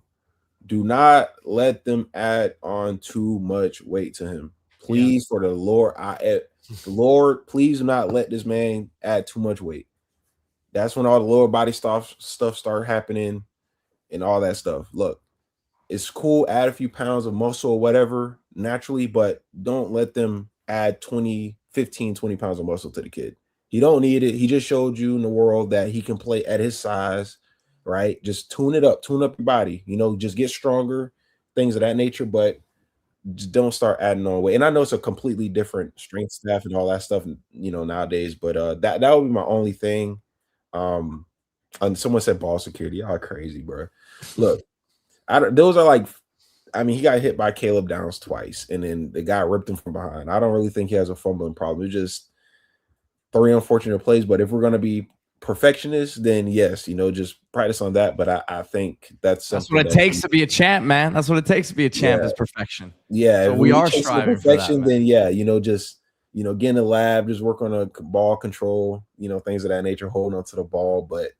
Do not let them add on too much weight to him. Please, for the Lord, Lord, please do not let this man add too much weight. That's when all the lower body stuff start happening and all that stuff. Look, it's cool, add a few pounds of muscle or whatever naturally, but don't let them add 20, 15, 20 pounds of muscle to the kid. He don't need it. He just showed you in the world that he can play at his size, right? Just tune it up, tune up your body, just get stronger, things of that nature, but just don't start adding on weight. And I know it's a completely different strength staff and all that stuff, nowadays, but that would be my only thing. And someone said ball security. Y'all are crazy, bro. Look, those are like, he got hit by Caleb Downs twice, and then the guy ripped him from behind. I don't really think he has a fumbling problem. It's just 3 unfortunate plays. But if we're gonna be perfectionists, then yes, just practice on that. But I think that's what it takes to be a champ, man. That's what it takes to be a champ is perfection. Yeah, so we are striving perfection. For that, then just get in the lab, just work on a ball control, things of that nature, holding on to the ball. But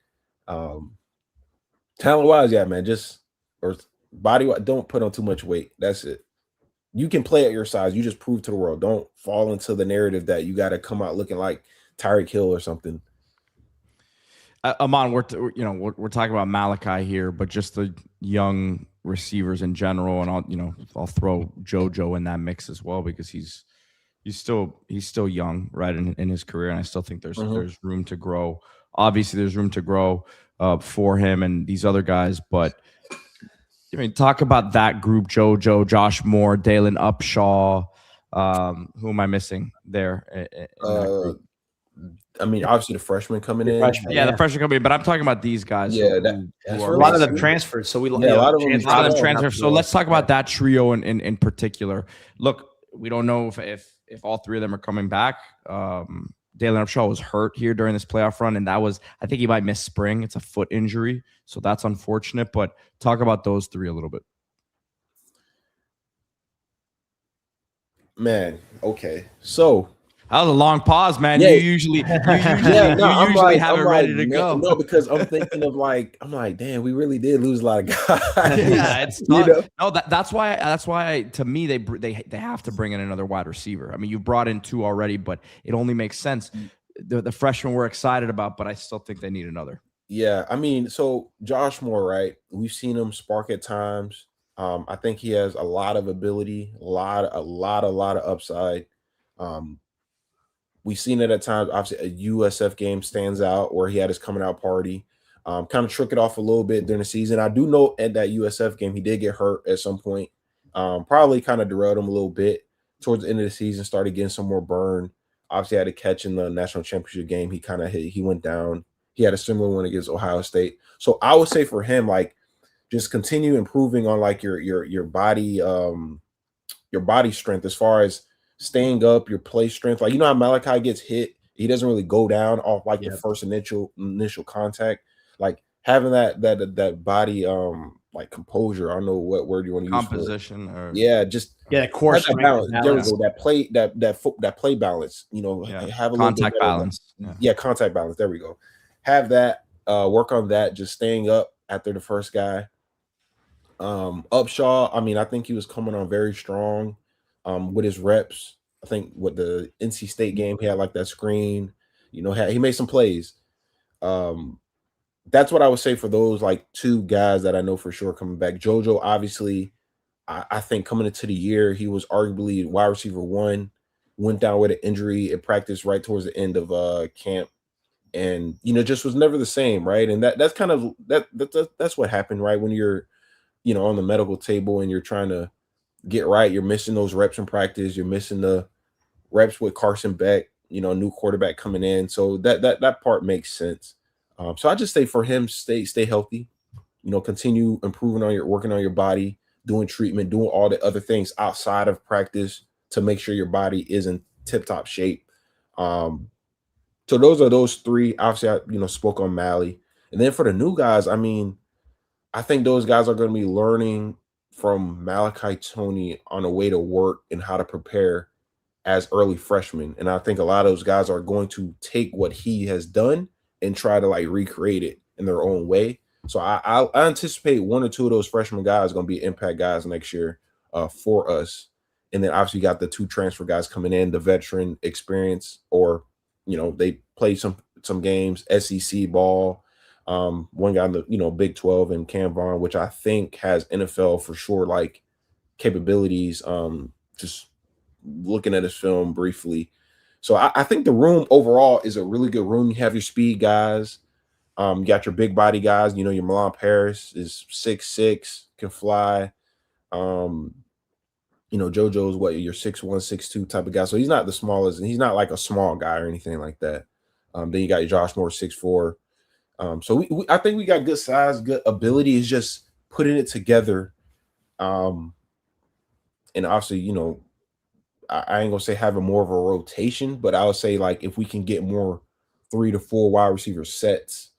talent wise, yeah, man, or body, don't put on too much weight. That's it. You can play at your size. You just prove to the world. Don't fall into the narrative that you got to come out looking like Tyreek Hill or something. Ahmmon, we're talking about Malachi here, but just the young receivers in general, and I'll throw JoJo in that mix as well because he's still young, right, in his career, and I still think there's room to grow. Obviously, there's room to grow for him and these other guys, but talk about that group: JoJo, Josh Moore, Dalen Upshaw. Who am I missing there? In that group? Obviously the freshmen coming in. The freshmen coming in, but I'm talking about these guys. Yeah, a lot of them transferred. So a lot of them transferred. So let's talk about that trio in particular. Look, we don't know if all 3 of them are coming back. Dalen Upshaw was hurt here during this playoff run, and I think he might miss spring. It's a foot injury, so that's unfortunate. But talk about those 3 a little bit. Man, okay. So that was a long pause, man. You usually have it ready to go. No, because I'm thinking of I'm like, damn, we really did lose a lot of guys. Yeah, it's tough. No, that's why to me they have to bring in another wide receiver. You brought in 2 already, but it only makes sense. The freshmen we're excited about, but I still think they need another. Yeah, so Josh Moore, right? We've seen him spark at times. I think he has a lot of ability, a lot of upside. We've seen it at times. Obviously, a USF game stands out where he had his coming out party. Kind of shook it off a little bit during the season. I do know at that USF game he did get hurt at some point. Probably kind of derailed him a little bit towards the end of the season. Started getting some more burn. Obviously, had a catch in the national championship game. He went down. He had a similar one against Ohio State. So I would say for him, just continue improving on your body strength as far as staying up, your play strength. How Malachi gets hit, he doesn't really go down off the first initial contact. Having that body composure. I don't know what word you want to use. Composition or core strength. Balance. There we go. That play balance. Have a contact balance. Contact balance. There we go. Have that. Work on that. Just staying up after the first guy. Upshaw. I think he was coming on very strong. With his reps, I think with the NC State game, he had that screen, he made some plays. That's what I would say for those 2 guys that I know for sure coming back. JoJo, obviously, I think coming into the year, he was arguably wide receiver 1, went down with an injury in practice right towards the end of camp, and just was never the same, right? And that's kind of that's what happened, right? When you're on the medical table and you're trying to get right, you're missing those reps in practice. You're missing the reps with Carson Beck, new quarterback coming in. So that part makes sense. So I just say for him, stay healthy. Continue working on your body, doing treatment, doing all the other things outside of practice to make sure your body is in tip-top shape. So those are those three. Obviously, I spoke on Mally. And then for the new guys, I mean, I think those guys are going to be learning from Malachi Tony on a way to work and how to prepare as early freshmen. And I think a lot of those guys are going to take what he has done and try to like recreate it in their own way. So I anticipate one or two of those freshman guys going to be impact guys next year for us. And then obviously you got the two transfer guys coming in, the veteran experience, or they play some games, SEC ball. One guy in the Big 12 and Cam Vaughn, which I think has NFL for sure like capabilities. Just looking at his film briefly. So I think the room overall is a really good room. You have your speed guys. You got your big body guys. Your Milan Paris is 6'6", can fly. JoJo's your 6'1", 6'2" type of guy. So he's not the smallest, and he's not like a small guy or anything like that. Then you got your Josh Moore, 6'4". So I think we got good size, good ability. Is just putting it together. And obviously, I ain't gonna say having more of a rotation, but I would say like if we can get more 3 to 4 wide receiver sets,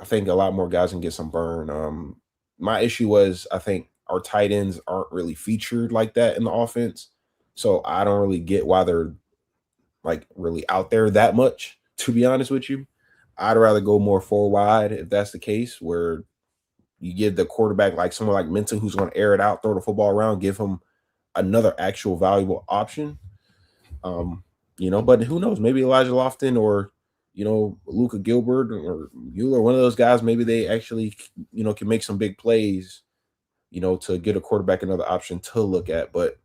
I think a lot more guys can get some burn. My issue was I think our tight ends aren't really featured like that in the offense, so I don't really get why they're like really out there that much. To be honest with you, I'd rather go more 4 wide if that's the case, where you give the quarterback like someone like Minton who's going to air it out, throw the football around, give him another actual valuable option. But who knows? Maybe Elijah Lofton or Luka Gilbert or Euler, one of those guys, maybe they actually can make some big plays, to get a quarterback another option to look at. But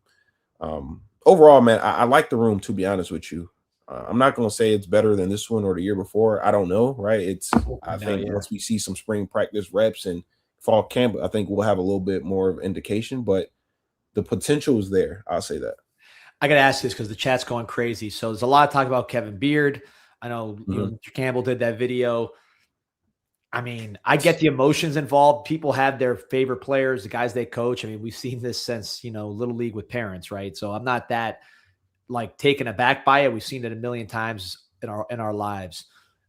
overall, man, I like the room, to be honest with you. I'm not going to say it's better than this one or the year before. I don't know, right? I think once we see some spring practice reps and fall camp, I think we'll have a little bit more of indication, but the potential is there. I'll say that. I got to ask this because the chat's going crazy. So there's a lot of talk about Kevin Beard. I know, Mr. Campbell did that video. I mean, I get the emotions involved. People have their favorite players, the guys they coach. I mean, we've seen this since, Little League with parents, right? So I'm not that like taken aback by it. We've seen it a million times in our lives.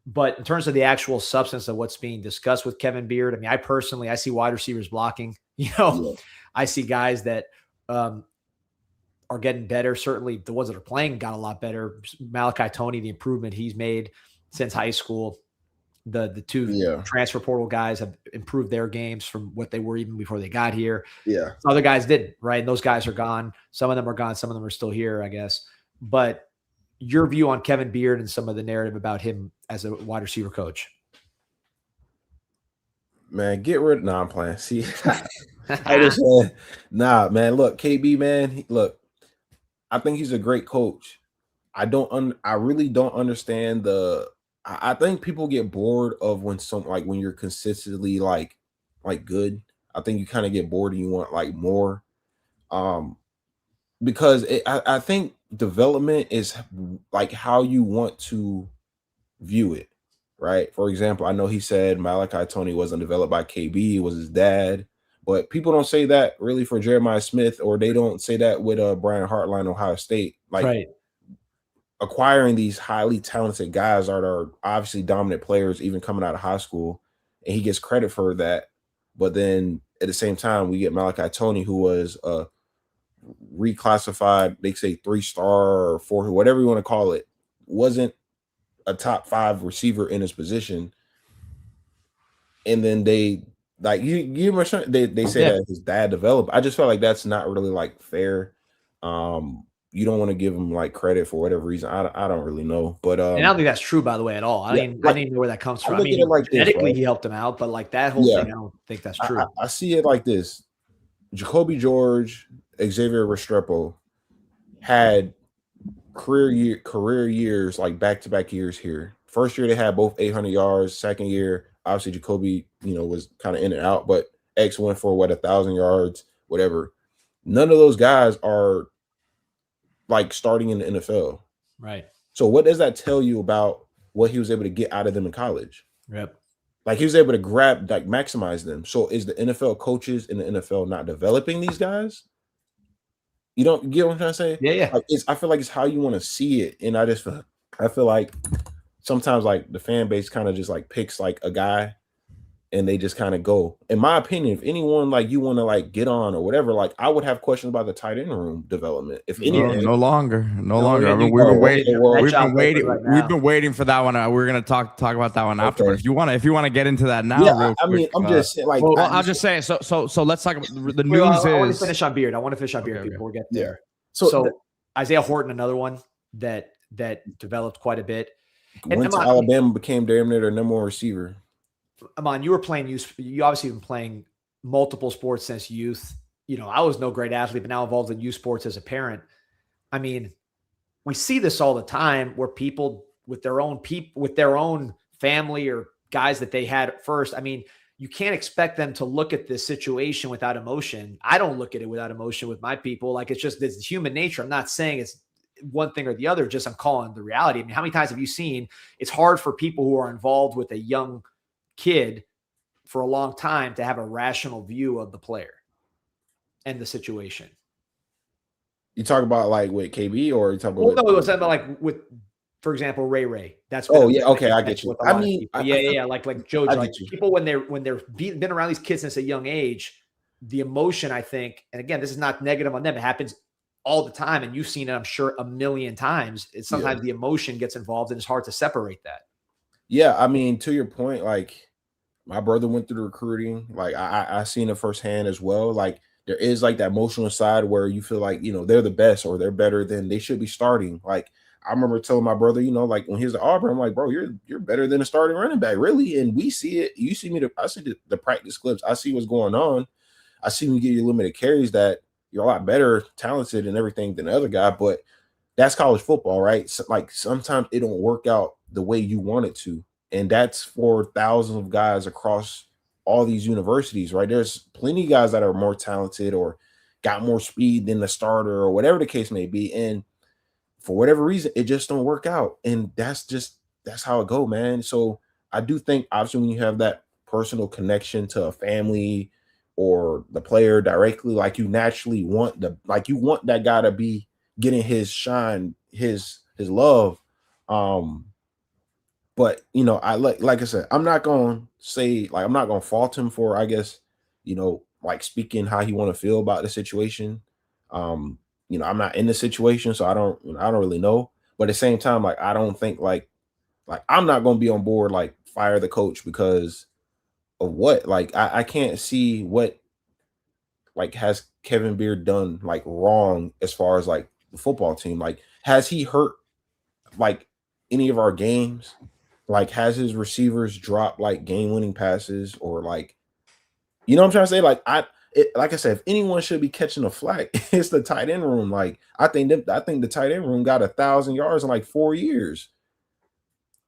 But in terms of the actual substance of what's being discussed with Kevin Beard, I mean, I see wide receivers blocking. I see guys that are getting better. Certainly the ones that are playing got a lot better. Malachi Tony, the improvement he's made since high school. The two transfer portal guys have improved their games from what they were even before they got here. Yeah. Some other guys didn't, right? And those guys are gone. Some of them are gone. Some of them are still here, I guess. But your view on Kevin Beard and some of the narrative about him as a wide receiver coach. Man, get rid of I'm playing. See, nah, man. Look, KB, man. Look, I think he's a great coach. I really don't understand I think people get bored of when you're consistently like good. I think you kind of get bored and you want like more. Because I think development is like how you want to view it, right? For example, I know he said Malachi Tony wasn't developed by KB, it was his dad. But people don't say that really for Jeremiah Smith, or they don't say that with Brian Hartline, Ohio State. Like, right. Acquiring these highly talented guys that are obviously dominant players, even coming out of high school, and he gets credit for that. But then at the same time, we get Malachi Tony, who was reclassified, they say 3-star or 4, whatever you want to call it, wasn't a top 5 receiver in his position. And then they like they say that his dad developed. I just felt like that's not really like fair. You don't want to give him like credit for whatever reason. I don't really know, but and I don't think that's true, by the way, at all. I didn't even know where that comes from. I mean, genetically he helped him out, but like that whole thing, I don't think that's true. I see it like this: Jacoby George, Xavier Restrepo had career years, like back-to-back years here. First year they had both 800 yards. Second year, obviously Jacoby, was kind of in and out, but X went for 1,000 yards, whatever. None of those guys are like starting in the NFL. Right. So what does that tell you about what he was able to get out of them in college? Yep. Like he was able to grab, like maximize them. So is the NFL coaches in the NFL not developing these guys? You don't get what I'm trying to say? Yeah. Like I feel like it's how you want to see it. And I feel like sometimes like the fan base kind of just like picks like a guy and they just kind of go. In my opinion, if anyone like you want to like get on or whatever, like I would have questions about the tight end room development. If anyone, no longer. I mean, we've been waiting for that one. We're gonna talk about that one after. But if you want to get into that now, yeah, I mean, I'm just saying, like, I'll just say so let's talk about the news. I want to finish on Beard. Before we get there. So Isaiah Horton, another one that developed quite a bit. Went to Alabama, became damn near their number one receiver. Ahmmon, you obviously been playing multiple sports since youth. I was no great athlete, but now involved in youth sports as a parent. I mean, we see this all the time where people with their own family or guys that they had at first. I mean, you can't expect them to look at this situation without emotion. I don't look at it without emotion with my people. Like it's human nature. I'm not saying it's one thing or the other, just I'm calling the reality. I mean, how many times have you seen it's hard for people who are involved with a young kid for a long time to have a rational view of the player and the situation? You talk about like with KB or you talk about? Well, no, it was about like with, for example, Ray. That's okay, I get you. I mean, like JoJo. Like people when they're been around these kids since a young age, the emotion, I think, and again, this is not negative on them. It happens all the time, and you've seen it, I'm sure, a million times. It's sometimes the emotion gets involved, and it's hard to separate that. Yeah, I mean, to your point, like my brother went through the recruiting. Like I seen it firsthand as well. Like there is like that emotional side where you feel like, they're the best or they're better than they should be starting. Like I remember telling my brother, like when he was at Auburn, I'm like, bro, you're better than a starting running back, really. And we see it. You see me, I see the practice clips. I see what's going on. I see when you get your limited carries that you're a lot better, talented and everything than the other guy. But that's college football, right? So, like sometimes it don't work out the way you want it to. And that's for thousands of guys across all these universities, right? There's plenty of guys that are more talented or got more speed than the starter or whatever the case may be. And for whatever reason, it just don't work out. And that's how it go, man. So I do think obviously when you have that personal connection to a family or the player directly, like you naturally want that guy to be getting his shine, his love. But I like I said, I'm not gonna fault him for, I guess, like speaking how he want to feel about the situation. I'm not in the situation, so I don't really know. But at the same time, like I don't think like I'm not gonna be on board like fire the coach because of what? Like I can't see what like has Kevin Beard done like wrong as far as like the football team. Like has he hurt like any of our games? Like, has his receivers dropped like game-winning passes or like, what I'm trying to say? Like, like I said, if anyone should be catching a flag, it's the tight end room. Like, I think the tight end room got 1,000 yards in like 4 years.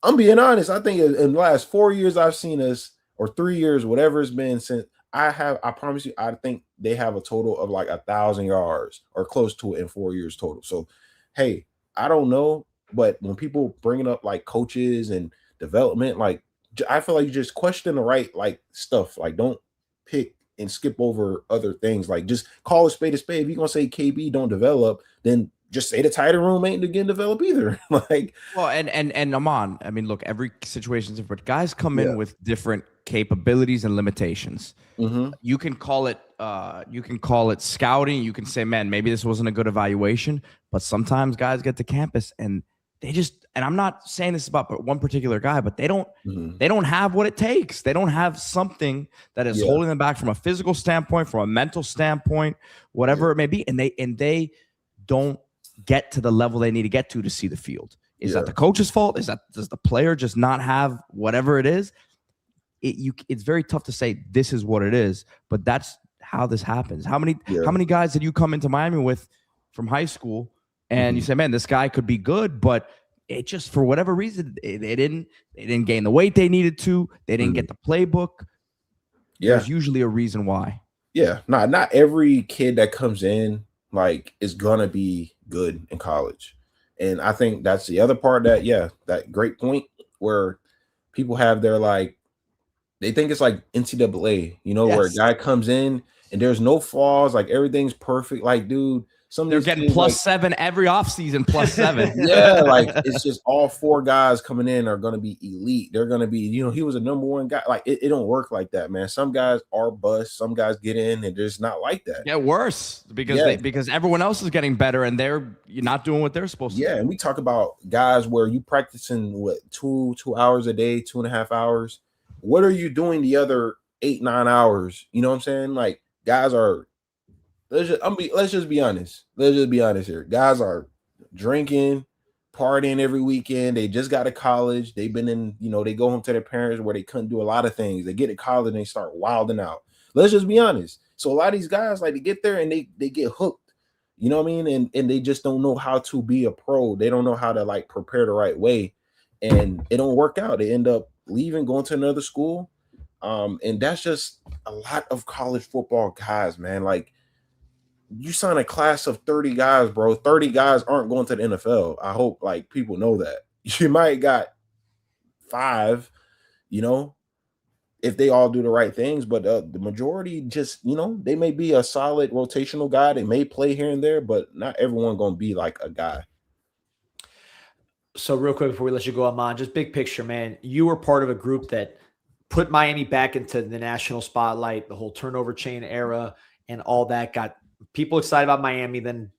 I'm being honest. I think in the last 4 years I've seen us, or 3 years, whatever it's been since I promise you, I think they have a total of like 1,000 yards or close to it in 4 years total. So, hey, I don't know, but when people bringing up like coaches and development, like I feel like you just question the right like stuff. Like don't pick and skip over other things. Like just call a spade a spade. If you're gonna say KB don't develop, then just say the tight end room ain't again develop either. Like, well, and Ahmmon, I mean, look, every situation is different. Guys come in with different capabilities and limitations. Mm-hmm. You can call it scouting. You can say, man, maybe this wasn't a good evaluation. But sometimes guys get to campus and they just, and I'm not saying this about one particular guy, but they don't have what it takes. They don't have something that is holding them back from a physical standpoint, from a mental standpoint, whatever it may be. And they don't get to the level they need to get to see the field. Is that the coach's fault? Does the player just not have whatever it is? It's very tough to say this is what it is, but that's how this happens. How many guys did you come into Miami with from high school and you say, man, this guy could be good, but it just, for whatever reason, they didn't gain the weight they needed to. They didn't get the playbook. There's usually a reason why. Yeah, not every kid that comes in like is gonna be good in college. And I think that's the other part that great point where people have their like They think it's like NCAA, you know, where a Yes. guy comes in and there's no flaws, like everything's perfect. Like, dude, some of They're these getting kids, like, +7 every offseason, +7. yeah, like it's just all 4 guys coming in are gonna be elite. They're gonna be, you know, he was a number 1 guy. Like it don't work like that, man. Some guys are bust, some guys get in and they're just not like that. Get worse because Yeah. because everyone else is getting better and they're not doing what they're supposed to Yeah, do. and we talk about guys where you practicing what 2 hours a day, 2.5 hours. What are you doing the other 8, 9 hours? You know what I'm saying? Like guys are let's just be honest. Let's just be honest here. Guys are drinking, partying every weekend. They just got to college. They've been in, you know, they go home to their parents where they couldn't do a lot of things. They get to college and they start wilding out. Let's just be honest. So a lot of these guys like to get there and they get hooked. You know what I mean? And they just don't know how to be a pro. They don't know how to like prepare the right way. And it don't work out. They end up leaving, going to another school. And that's just a lot of college football guys, man. Like you sign a class of 30 guys, bro. 30 guys aren't going to the NFL. I hope like people know that. You might got 5, you know, if they all do the right things, but the majority just, you know, they may be a solid rotational guy. They may play here and there, but not everyone going to be like a guy. So real quick before we let you go, Ahmmon, just big picture, man. You were part of a group that put Miami back into the national spotlight, the whole turnover chain era and all that got people excited about Miami, then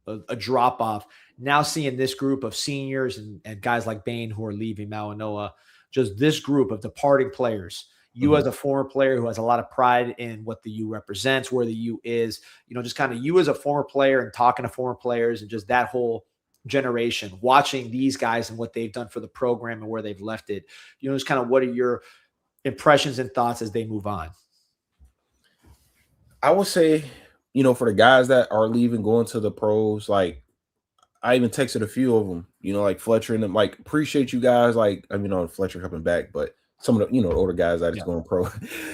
a drop off. Now seeing this group of seniors and guys like Bain who are leaving, Mawanoa, just this group of departing players. You as a former player who has a lot of pride in what the U represents, where the U is, you know, just kind of you as a former player and talking to former players and just that whole generation, watching these guys and what they've done for the program and where they've left it. You know, just kind of what are your impressions and thoughts as they move on? I would say, you know, for the guys that are leaving, going to the pros, like I even texted a few of them, you know, like Fletcher and them, like appreciate you guys. Like, I mean, on Fletcher coming back, but some of the, you know, the older guys that is going pro,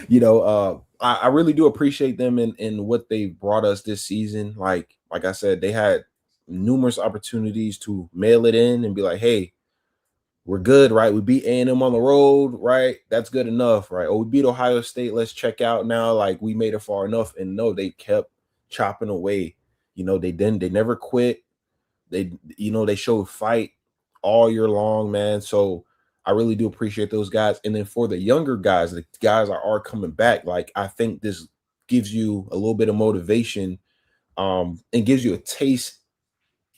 you know, I really do appreciate them and what they brought us this season. Like I said, they had numerous opportunities to mail it in and be like, hey, we're good, right? We beat A&M on the road, right? That's good enough, right? Oh, we beat Ohio State. Let's check out now. Like we made it far enough. And no, they kept chopping away. You know, they never quit. They, you know, they showed fight all year long, man. So I really do appreciate those guys. And then for the younger guys, the guys are coming back. Like I think this gives you a little bit of motivation, and gives you a taste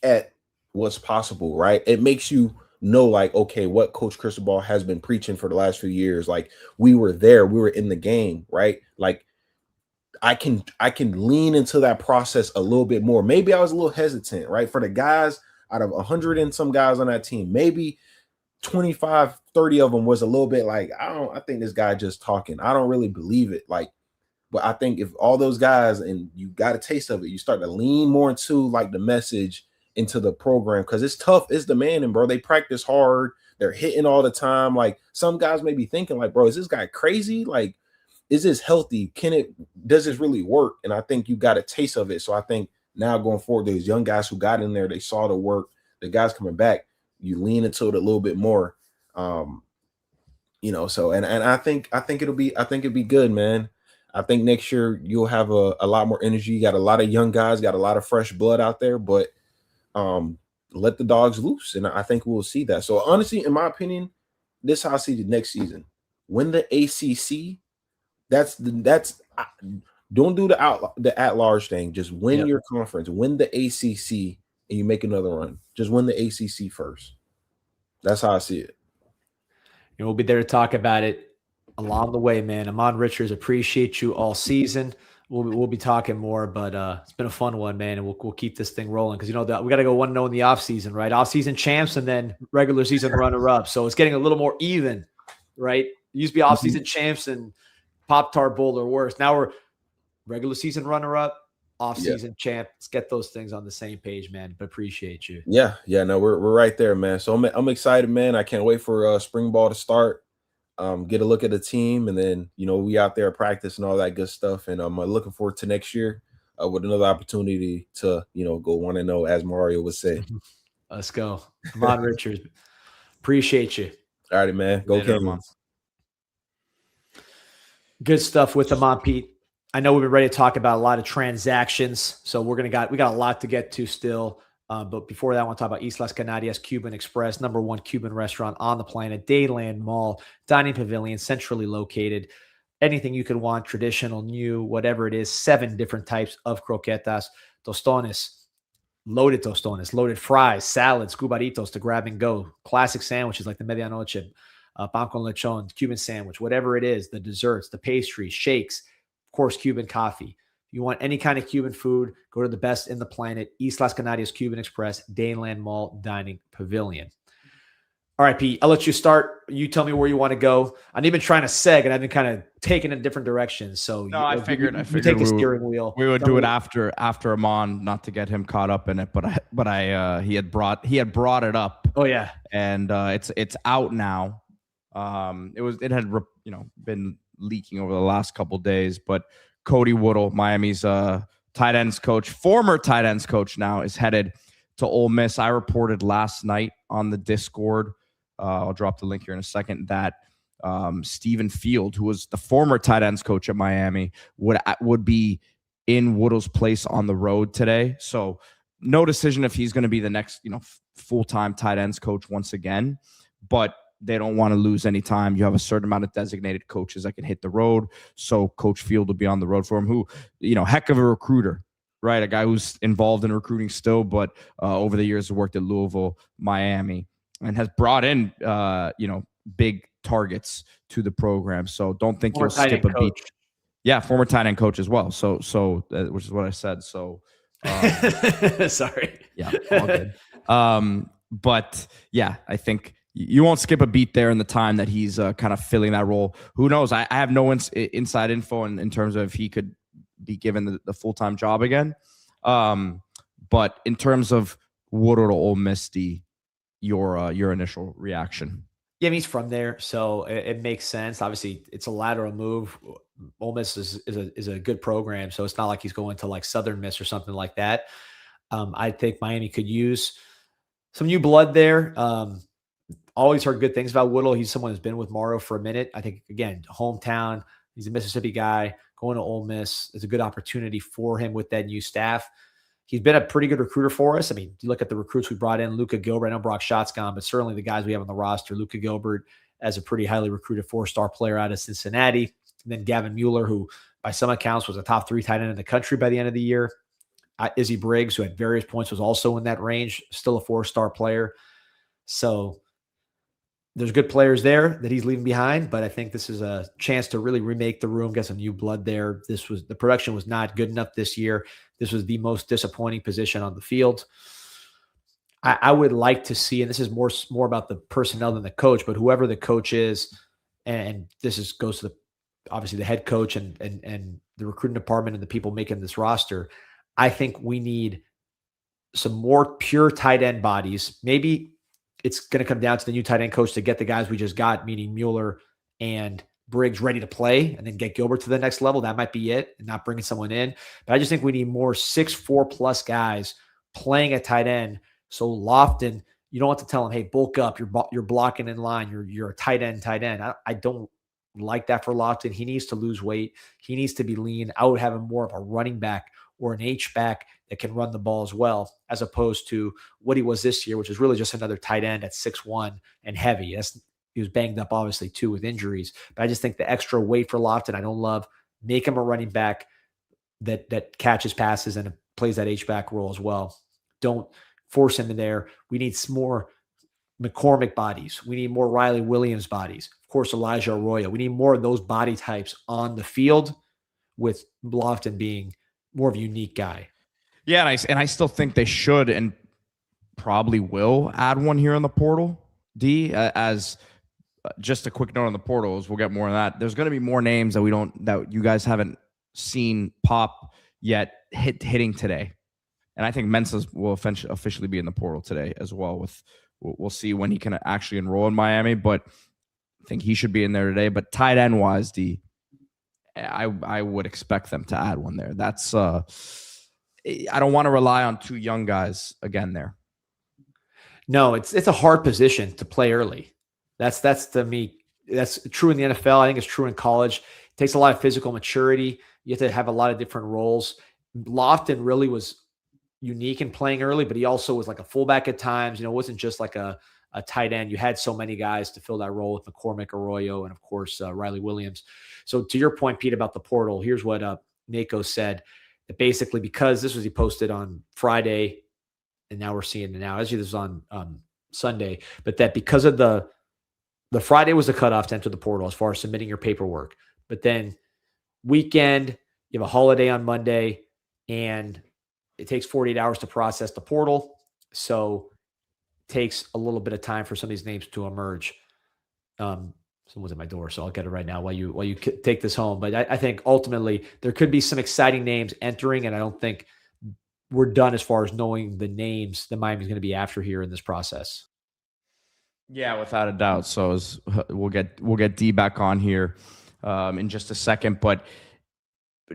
at what's possible, right? It makes you know, like, okay, what Coach Cristobal has been preaching for the last few years. Like we were there, we were in the game, right? Like I can lean into that process a little bit more. Maybe I was a little hesitant, right? For the guys out of 100 and some guys on that team, maybe 25, 30 of them was a little bit like, I think this guy just talking. I don't really believe it. Like, but I think if all those guys and you got a taste of it, you start to lean more into like the message into the program because it's tough, it's demanding, bro. They practice hard, they're hitting all the time. Like some guys may be thinking, like, bro, is this guy crazy? Like, is this healthy? Does this really work? And I think you got a taste of it. So I think now going forward, those young guys who got in there, they saw the work, the guys coming back, you lean into it a little bit more. You know, so and I think it'll be good, man. I think next year you'll have a lot more energy. You got a lot of young guys, got a lot of fresh blood out there, but let the dogs loose. And I think we'll see that. So honestly, in my opinion, this is how I see the next season. Win the ACC. Don't do the at-large thing. Just win your conference, win the ACC, and you make another run. Just win the ACC first. That's how I see it. And we'll be there to talk about it along the way, man. Ahmmon Richards, appreciate you all season. We'll be talking more, but it's been a fun one, man, and we'll keep this thing rolling because you know we got to go 1-0 in the offseason, right? Offseason champs and then regular season runner-up. So it's getting a little more even, right? It used to be offseason champs and Pop-Tart Bowl or worse. Now we're regular season runner-up, off-season champ. Let's get those things on the same page, man. But appreciate you. Yeah. No, we're right there, man. So I'm excited, man. I can't wait for spring ball to start. Get a look at the team, and then you know we out there at practice and all that good stuff. And I'm looking forward to next year with another opportunity to go 1-0, as Mario would say. Let's go, Ahmmon Richards. Appreciate you. All righty, man. Go Canes. Good stuff with the Mom Pete. I know we've been ready to talk about a lot of transactions, so we got a lot to get to still. But before that, I want to talk about East Las Canarias Cuban Express, #1 Cuban restaurant on the planet, Dayland Mall, dining pavilion, centrally located. Anything you could want, traditional, new, whatever it is, 7 different types of croquetas, tostones, loaded fries, salads, cubaritos to grab and go, classic sandwiches like the medianoche, pan con lechon, Cuban sandwich, whatever it is, the desserts, the pastries, shakes, of course, Cuban coffee. If you want any kind of Cuban food, go to the best in the planet, East Las Canarias Cuban Express, Dayland Mall Dining Pavilion. All right, Pete, I'll let you start. You tell me where you want to go. I've been trying to seg, and I've been kind of taking in different directions. So no, I figured you take the steering wheel. We would do it after Ahmmon, not to get him caught up in it, but he had brought it up. Oh yeah, and it's out now. It had been leaking over the last couple days, but Cody Woodle, Miami's tight ends coach, former tight ends coach now, is headed to Ole Miss. I reported last night on the Discord. I'll drop the link here in a second, that Stephen Field, who was the former tight ends coach at Miami, would be in Woodle's place on the road today. So no decision if he's going to be the next, full-time tight ends coach once again, but they don't want to lose any time. You have a certain amount of designated coaches that can hit the road. So Coach Field will be on the road for him, who, heck of a recruiter, right? A guy who's involved in recruiting still, but over the years worked at Louisville, Miami, and has brought in, big targets to the program. So don't think you'll skip a beat. Yeah, former tight end coach as well. So which is what I said. So sorry. Yeah, all good. But yeah, I think you won't skip a beat there in the time that he's kind of filling that role. Who knows? I have no inside info in terms of if he could be given the full-time job again. But in terms of Woodle to Ole Miss, your initial reaction? Yeah, he's from there, so it makes sense. Obviously, it's a lateral move. Ole Miss is a good program, so it's not like he's going to like Southern Miss or something like that. I think Miami could use some new blood there. Always heard good things about Woodle. He's someone who's been with Mario for a minute. I think, again, hometown. He's a Mississippi guy. Going to Ole Miss is a good opportunity for him with that new staff. He's been a pretty good recruiter for us. I mean, you look at the recruits we brought in, Luka Gilbert. I know Brock Schott's gone, but certainly the guys we have on the roster, Luka Gilbert as a pretty highly recruited 4-star player out of Cincinnati. And then Gavin Mueller, who by some accounts was a top 3 tight end in the country by the end of the year. Izzy Briggs, who at various points was also in that range, still a 4-star player. So there's good players there that he's leaving behind, but I think this is a chance to really remake the room, get some new blood there. The production was not good enough this year. This was the most disappointing position on the field. I would like to see, and this is more about the personnel than the coach, but whoever the coach is, and goes to obviously the head coach and the recruiting department and the people making this roster. I think we need some more pure tight end bodies. Maybe it's going to come down to the new tight end coach to get the guys we just got, meaning Mueller and Briggs, ready to play, and then get Gilbert to the next level. That might be it, and not bringing someone in. But I just think we need more 6'4 plus guys playing at tight end. So Lofton, you don't have to tell him, hey, bulk up. You're blocking in line. You're a tight end. I don't like that for Lofton. He needs to lose weight. He needs to be lean. I would have him more of a running back or an H-back that can run the ball as well, as opposed to what he was this year, which is really just another tight end at 6'1" and heavy. He was banged up, obviously, too, with injuries. But I just think the extra weight for Lofton, I don't love. Make him a running back that catches passes and plays that H-back role as well. Don't force him in there. We need more McCormick bodies. We need more Riley Williams bodies. Of course, Elijah Arroyo. We need more of those body types on the field, with Lofton being more of a unique guy. Yeah, and I still think they should and probably will add one here in the portal, as just a quick note on the portals. We'll get more on that. There's going to be more names that you guys haven't seen pop yet hitting today. And I think Mensah will officially be in the portal today as well. We'll see when he can actually enroll in Miami, but I think he should be in there today. But tight end wise, I would expect them to add one there. That's I don't want to rely on 2 young guys again there. No, it's a hard position to play early. That's to me, that's true in the NFL. I think it's true in college. takes a lot of physical maturity. You have to have a lot of different roles. Lofton really was unique in playing early, but he also was like a fullback at times. It wasn't just like a tight end. You had so many guys to fill that role with McCormick, Arroyo, and of course, Riley Williams. So to your point, Pete, about the portal, here's what Nako said, that basically, because he posted on Friday, and now we're seeing it now, as this was on Sunday, but that because of the Friday was the cutoff to enter the portal as far as submitting your paperwork. But then weekend, you have a holiday on Monday, and it takes 48 hours to process the portal. So it takes a little bit of time for some of these names to emerge. Someone's at my door, so I'll get it right now while you take this home. But I think ultimately there could be some exciting names entering, and I don't think we're done as far as knowing the names that Miami's going to be after here in this process. Yeah, without a doubt. So we'll get D back on here in just a second, but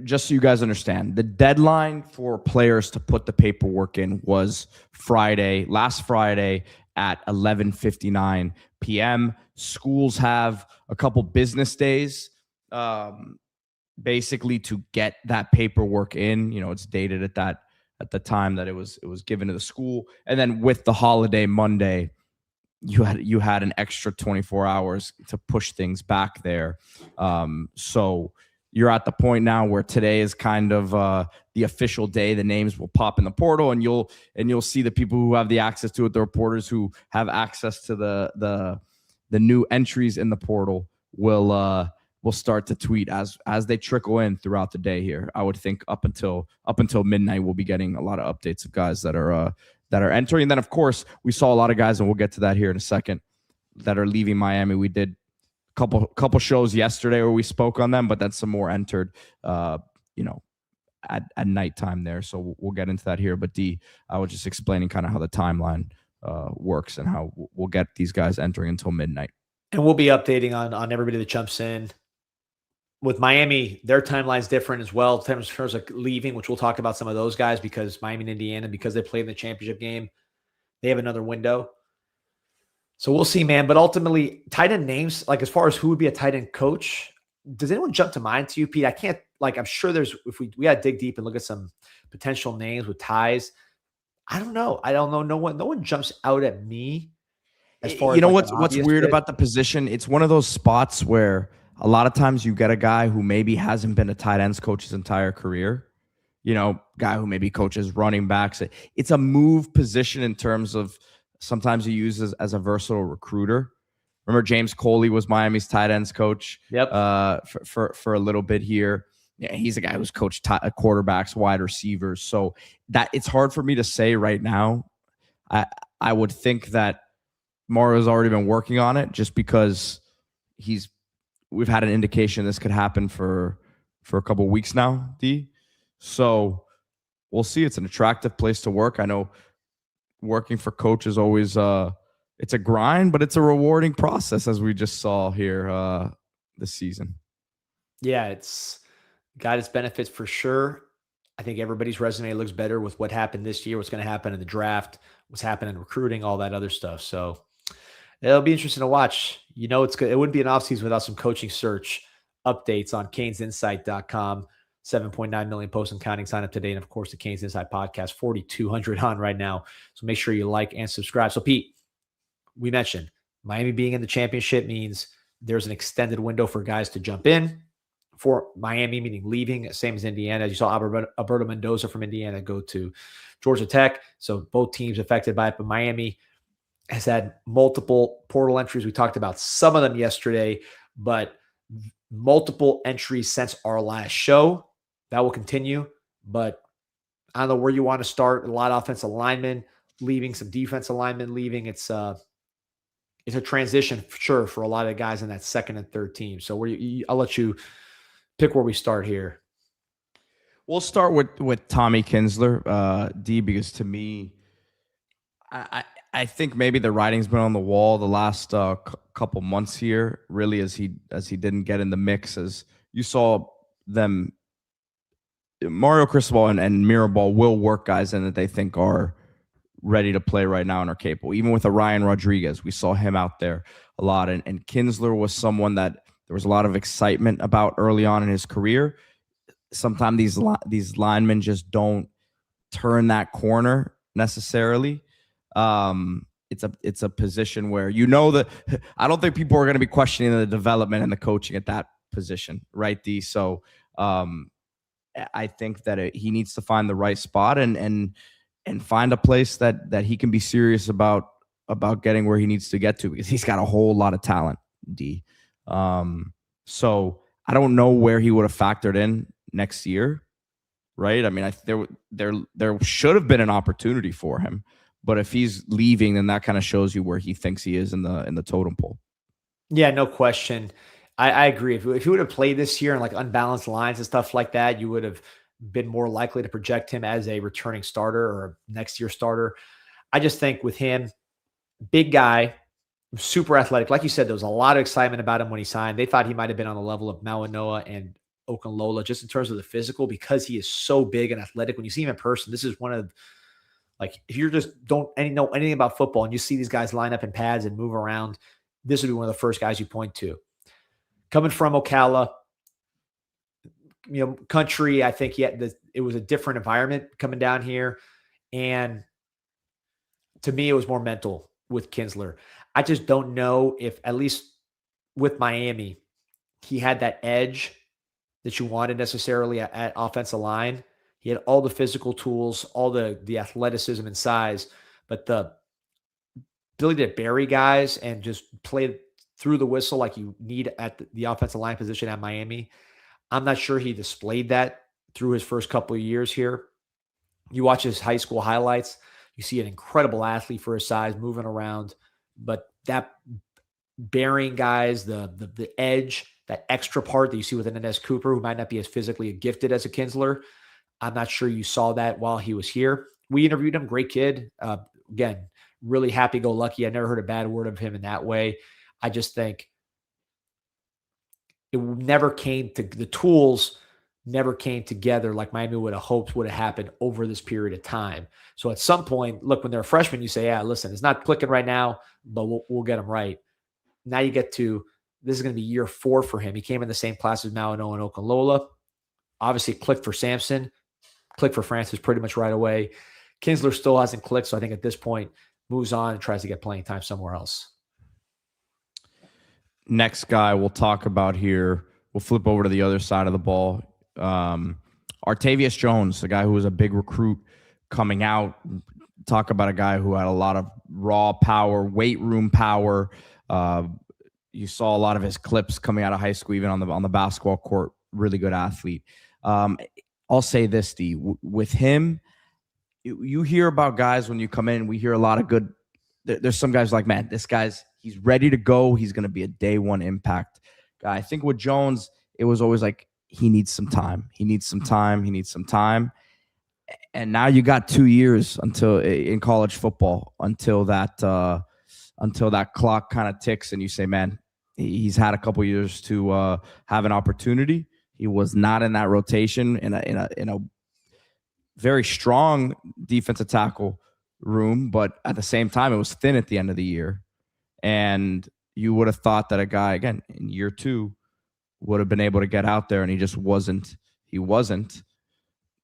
just so you guys understand, the deadline for players to put the paperwork in was last Friday at 11:59 p.m. Schools have a couple business days basically to get that paperwork in. It's dated at the time that it was given to the school. And then with the holiday Monday, you had an extra 24 hours to push things back there. So you're at the point now where today is kind of the official day. The names will pop in the portal, and you'll see the people who have the access to it, the reporters who have access to the new entries in the portal will start to tweet as they trickle in throughout the day here. I would think up until midnight, we'll be getting a lot of updates of guys that are entering. And then, of course, we saw a lot of guys, and we'll get to that here in a second, that are leaving Miami. We did couple shows yesterday where we spoke on them, but then some more entered, at nighttime there. So we'll get into that here. But D, I was just explaining kind of how the timeline works and how we'll get these guys entering until midnight. And we'll be updating on everybody that jumps in. With Miami, their timeline's different as well. In terms of leaving, which we'll talk about some of those guys, because Miami and Indiana, because they played in the championship game, they have another window. So we'll see, man. But ultimately, tight end names, like as far as who would be a tight end coach, does anyone jump to mind to you, Pete? I can't, I'm sure there's, if we got to dig deep and look at some potential names with ties. I don't know. No one jumps out at me as far as what's weird about the position. It's one of those spots where a lot of times you get a guy who maybe hasn't been a tight ends coach his entire career. Guy who maybe coaches running backs. It's a move position in terms of, sometimes he uses as a versatile recruiter. Remember, James Coley was Miami's tight ends coach. Yep. For a little bit here. Yeah, he's a guy who's coached quarterbacks, wide receivers. So that it's hard for me to say right now. I would think that Mario's already been working on it, just because we've had an indication this could happen for a couple of weeks now, D. So we'll see. It's an attractive place to work. I know working for coach is always it's a grind, but it's a rewarding process, as we just saw here this season. Yeah, it's got its benefits for sure. I think everybody's resume looks better with what happened this year, what's going to happen in the draft, what's happening in recruiting, all that other stuff. So it'll be interesting to watch. It's good. It wouldn't be an offseason without some coaching search updates on CanesInsight.com. 7.9 million posts and counting. Sign up today. And of course, the Canes Insight podcast, 4,200 on right now. So make sure you like and subscribe. So Pete, we mentioned Miami being in the championship means there's an extended window for guys to jump in. For Miami, meaning leaving, same as Indiana. As you saw, Alberto Mendoza from Indiana go to Georgia Tech. So both teams affected by it. But Miami has had multiple portal entries. We talked about some of them yesterday, but multiple entries since our last show. That will continue, but I don't know where you want to start. A lot of offensive linemen leaving, some defensive linemen leaving. It's a transition for sure for a lot of guys in that second and third team. So I'll let you pick where we start here. We'll start with Tommy Kinsler, D, because to me, I think maybe the writing's been on the wall the last couple months here, really, as he didn't get in the mix. As you saw them, Mario Cristobal and Mirabal will work guys in that they think are ready to play right now and are capable. Even with Ryan Rodriguez, we saw him out there a lot. And Kinsler was someone that there was a lot of excitement about early on in his career. Sometimes these linemen just don't turn that corner necessarily. It's a position where that I don't think people are going to be questioning the development and the coaching at that position, right? So I think that he needs to find the right spot and find a place that he can be serious about getting where he needs to get to, because he's got a whole lot of talent, D. So I don't know where he would have factored in next year, right? I mean, there should have been an opportunity for him, but if he's leaving, then that kind of shows you where he thinks he is in the totem pole. Yeah, no question. I agree. If he would have played this year in like unbalanced lines and stuff like that, you would have been more likely to project him as a returning starter or next year starter. I just think with him, big guy, super athletic. Like you said, there was a lot of excitement about him when he signed. They thought he might have been on the level of Mawanoa and Okunlola just in terms of the physical, because he is so big and athletic. When you see him in person, this is one of, like, if you just don't know anything about football and you see these guys line up in pads and move around, this would be one of the first guys you point to. Coming from Ocala, country, I think it was a different environment coming down here. And to me, it was more mental with Kinsler. I just don't know if, at least with Miami, he had that edge that you wanted necessarily at offensive line. He had all the physical tools, all the athleticism and size, but the ability to bury guys and just play through the whistle like you need at the offensive line position at Miami, I'm not sure he displayed that through his first couple of years here. You watch his high school highlights, you see an incredible athlete for his size, moving around, but that burying guys, the edge, that extra part that you see with an Inez Cooper, who might not be as physically gifted as a Kinsler, I'm not sure you saw that while he was here. We interviewed him, great kid. Again, really happy-go-lucky. I never heard a bad word of him in that way. I just think it never came to, the tools never came together like Miami would have hoped would have happened over this period of time. So at some point, look, when they're a freshman, you say, yeah, listen, it's not clicking right now, but we'll get them right. Now you get to, this is going to be year 4 for him. He came in the same class as Mawanoa and Okunlola. Obviously clicked for Sampson, clicked for Francis pretty much right away. Kinsler still hasn't clicked, so I think at this point moves on and tries to get playing time somewhere else. Next guy we'll talk about here, we'll flip over to the other side of the ball. Artavius Jones, the guy who was a big recruit coming out. Talk about a guy who had a lot of raw power, weight room power. You saw a lot of his clips coming out of high school, even on the basketball court. Really good athlete. I'll say this, D, with him, you hear about guys when you come in. We hear a lot of good. There's some guys like, man, he's ready to go. He's going to be a day one impact guy. I think with Jones, it was always like, he needs some time. He needs some time. He needs some time. And now you got 2 years until in college football, until that clock kind of ticks and you say, man, he's had a couple years to have an opportunity. He was not in that rotation in a very strong defensive tackle room, but at the same time, it was thin at the end of the year. And you would have thought that a guy, again, in year 2 would have been able to get out there, and he just wasn't. He wasn't.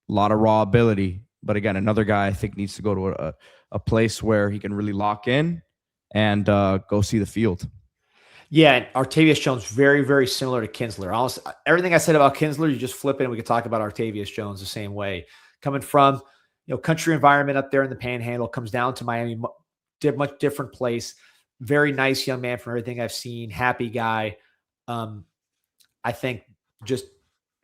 A lot of raw ability. But again, another guy I think needs to go to a place where he can really lock in and go see the field. Yeah, and Artavius Jones, very, very similar to Kinsler. Honestly, everything I said about Kinsler, you just flip it and we could talk about Artavius Jones the same way. Coming from, country environment up there in the Panhandle, comes down to Miami, much different place. Very nice young man from everything I've seen. Happy guy. I think just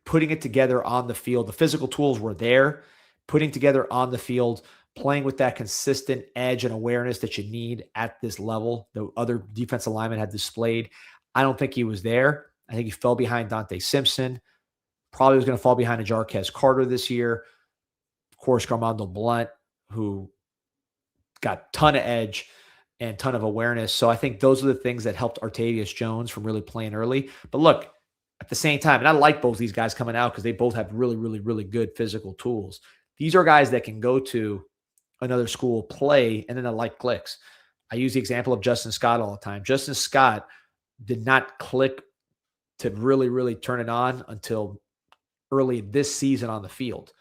putting it together on the field, the physical tools were there, putting together on the field, playing with that consistent edge and awareness that you need at this level, the other defensive linemen had displayed. I don't think he was there. I think he fell behind Dante Simpson. Probably was going to fall behind a Jarquez Carter this year. Of course, Garmondo Blunt, who got a ton of edge and ton of awareness. So I think those are the things that helped Artavius Jones from really playing early. But look, at the same time, and I like both these guys coming out because they both have really, really, really good physical tools. These are guys that can go to another school, play, and then the light clicks. I use the example of Justin Scott all the time. Justin Scott did not click to really, really turn it on until early this season on the field.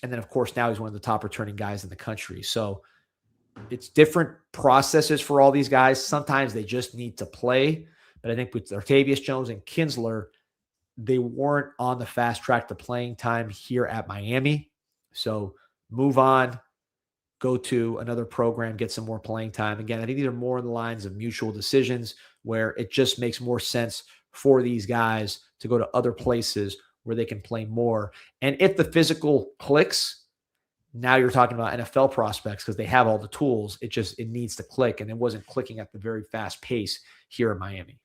And then, of course, now he's one of the top returning guys in the country. So it's different processes for all these guys. Sometimes they just need to play. But I think with Artavius Jones and Kinsler, they weren't on the fast track to playing time here at Miami. So move on, go to another program, get some more playing time. Again, I think these are more in the lines of mutual decisions where it just makes more sense for these guys to go to other places where they can play more. And if the physical clicks, now you're talking about NFL prospects because they have all the tools. It needs to click, and it wasn't clicking at the very fast pace here in Miami.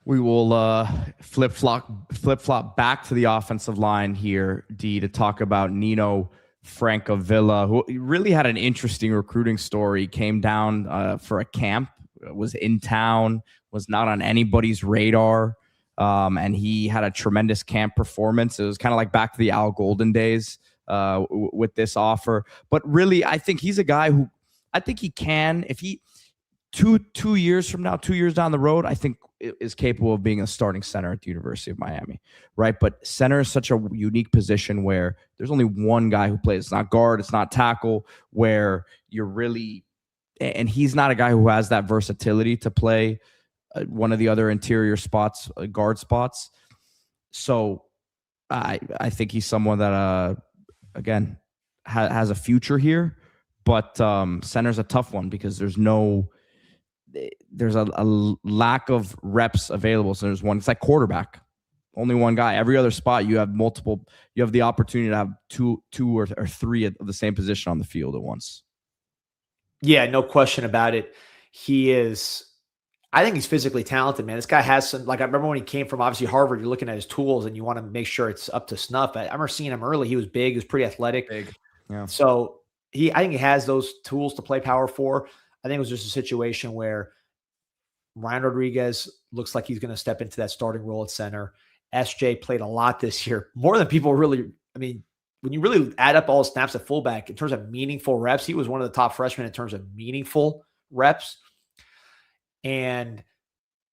We will flip-flop back to the offensive line here, D, to talk about Nino Francavilla, who really had an interesting recruiting story. Came down for a camp, was in town, was not on anybody's radar, and he had a tremendous camp performance. It was kind of like back to the Al Golden days with this offer. But really, I think he's a guy who I think he can, if he two years from now, 2 years down the road, I think is capable of being a starting center at the University of Miami, right? But center is such a unique position where there's only one guy who plays. It's not guard, it's not tackle, where you're really, and he's not a guy who has that versatility to play one of the other interior spots, guard spots. So I think he's someone that, again, has a future here, but center's a tough one because there's a lack of reps available. So there's one, it's like quarterback, only one guy. Every other spot you have multiple, you have the opportunity to have two or three of the same position on the field at once. Yeah, no question about it. I think he's physically talented, man. This guy has some, like, I remember when he came from obviously Harvard, you're looking at his tools and you want to make sure it's up to snuff. I remember seeing him early. He was big, he was pretty athletic. Big. Yeah. So I think he has those tools to play power for. I think it was just a situation where Ryan Rodriguez looks like he's going to step into that starting role at center. SJ played a lot this year, more than people really, I mean, when you really add up all his snaps at fullback in terms of meaningful reps, he was one of the top freshmen in terms of meaningful reps. And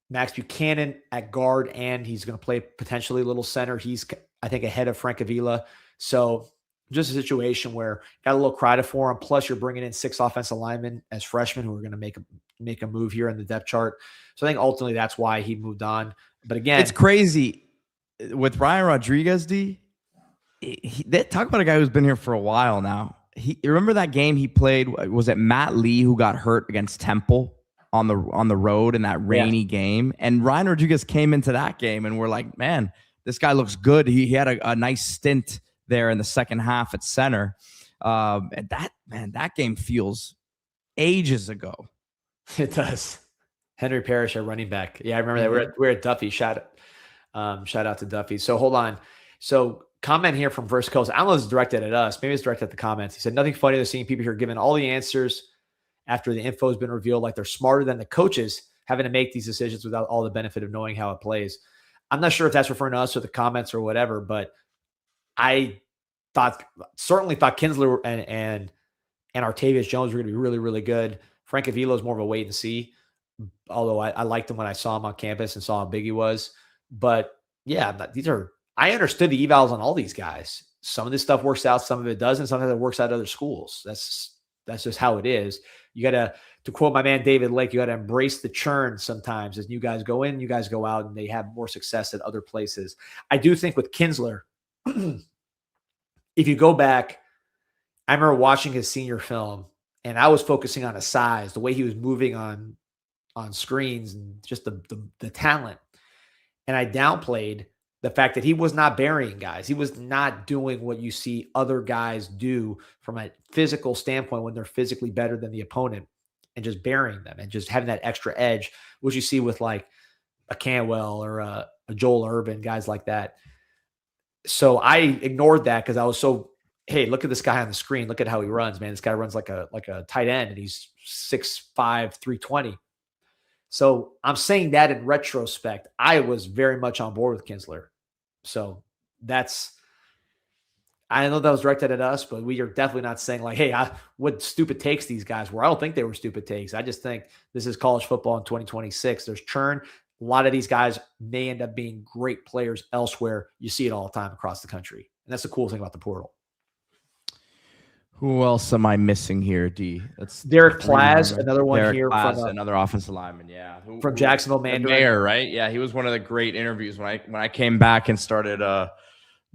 Max Buchanan at guard, and he's going to play potentially a little center. He's, I think, ahead of Francavilla. So just a situation where got a little credit for him. Plus, you're bringing in 6 offensive linemen as freshmen who are going to make a move here in the depth chart. So I think ultimately that's why he moved on. But again, it's crazy with Ryan Rodriguez. They talk about a guy who's been here for a while now. You remember that game he played? Was it Matt Lee who got hurt against Temple on the road in that rainy game? And Ryan Rodriguez came into that game, and we're like, man, this guy looks good. He had a nice stint there in the second half at center. And that game feels ages ago. It does. Henry Parrish, our running back. Yeah, I remember that. We're at Duffy. Shout out to Duffy. So hold on. So comment here from First Coast. I don't know if it's directed at us. Maybe it's directed at the comments. He said, nothing funny than seeing people here giving all the answers after the info has been revealed, like they're smarter than the coaches having to make these decisions without all the benefit of knowing how it plays. I'm not sure if that's referring to us or the comments or whatever, but I certainly thought Kinsler and Artavius Jones were going to be really, really good. Francavilla is more of a wait and see, although I liked him when I saw him on campus and saw how big he was. But yeah, I understood the evals on all these guys. Some of this stuff works out, some of it doesn't. Sometimes it works out at other schools. That's just how it is. You got to quote my man David Lake, you got to embrace the churn sometimes as you guys go in, you guys go out, and they have more success at other places. I do think with Kinsler, if you go back, I remember watching his senior film, and I was focusing on his size, the way he was moving on screens, and just the talent. And I downplayed the fact that he was not burying guys. He was not doing what you see other guys do from a physical standpoint when they're physically better than the opponent, and just burying them and just having that extra edge, which you see with like a Canwell or a Joel Urban, guys like that. So I ignored that because I was so, hey, look at this guy on the screen. Look at how he runs, man. This guy runs like a tight end, and he's 6'5", 320. So I'm saying that in retrospect, I was very much on board with Kinsler. So I know that was directed at us, but we are definitely not saying like, hey, what stupid takes these guys were. I don't think they were stupid takes. I just think this is college football in 2026. There's churn. A lot of these guys may end up being great players elsewhere. You see it all the time across the country. And that's the cool thing about the portal. Who else am I missing here, D? That's Derek Plaz, another one Derek here Plaz, from another offensive lineman. Yeah, from Jacksonville Mandarin. Mayor, right? Yeah, he was one of the great interviews when I came back and started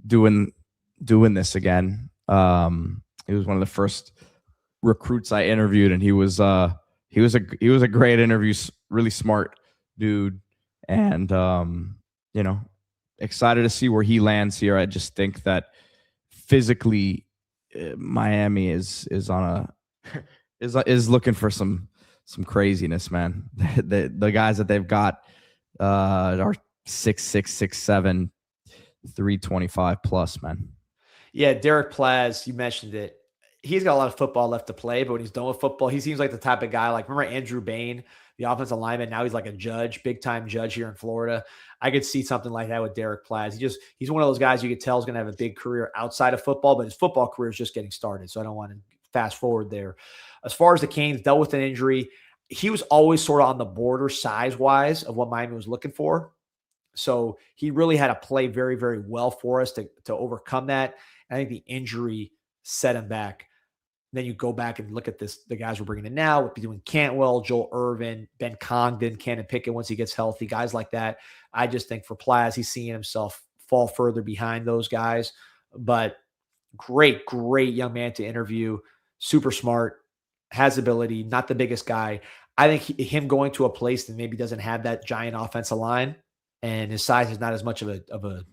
doing this again. He was one of the first recruits I interviewed, and he was a great interview. Really smart dude, and excited to see where he lands here. I just think that physically, Miami is on a is looking for some craziness, man. The guys that they've got are 6'6", 6'7", 325 plus, man. Yeah, Derek Plaz, you mentioned it. He's got a lot of football left to play, but when he's done with football, he seems like the type of guy. Like, remember Andrew Bain, the offensive lineman? Now he's like a judge, big time judge here in Florida. I could see something like that with Derek Plaz. He's one of those guys you could tell is going to have a big career outside of football, but his football career is just getting started. So I don't want to fast forward there. As far as the Canes, dealt with an injury. He was always sort of on the border size-wise of what Miami was looking for. So he really had to play very, very well for us to overcome that. I think the injury set him back. Then you go back and look at the guys we're bringing in now, between Cantwell, Joel Irvin, Ben Congdon, Cannon Pickett once he gets healthy, guys like that. I just think for Plaz, he's seeing himself fall further behind those guys. But great young man to interview, super smart, has ability, not the biggest guy. I think him going to a place that maybe doesn't have that giant offensive line and his size is not as much of a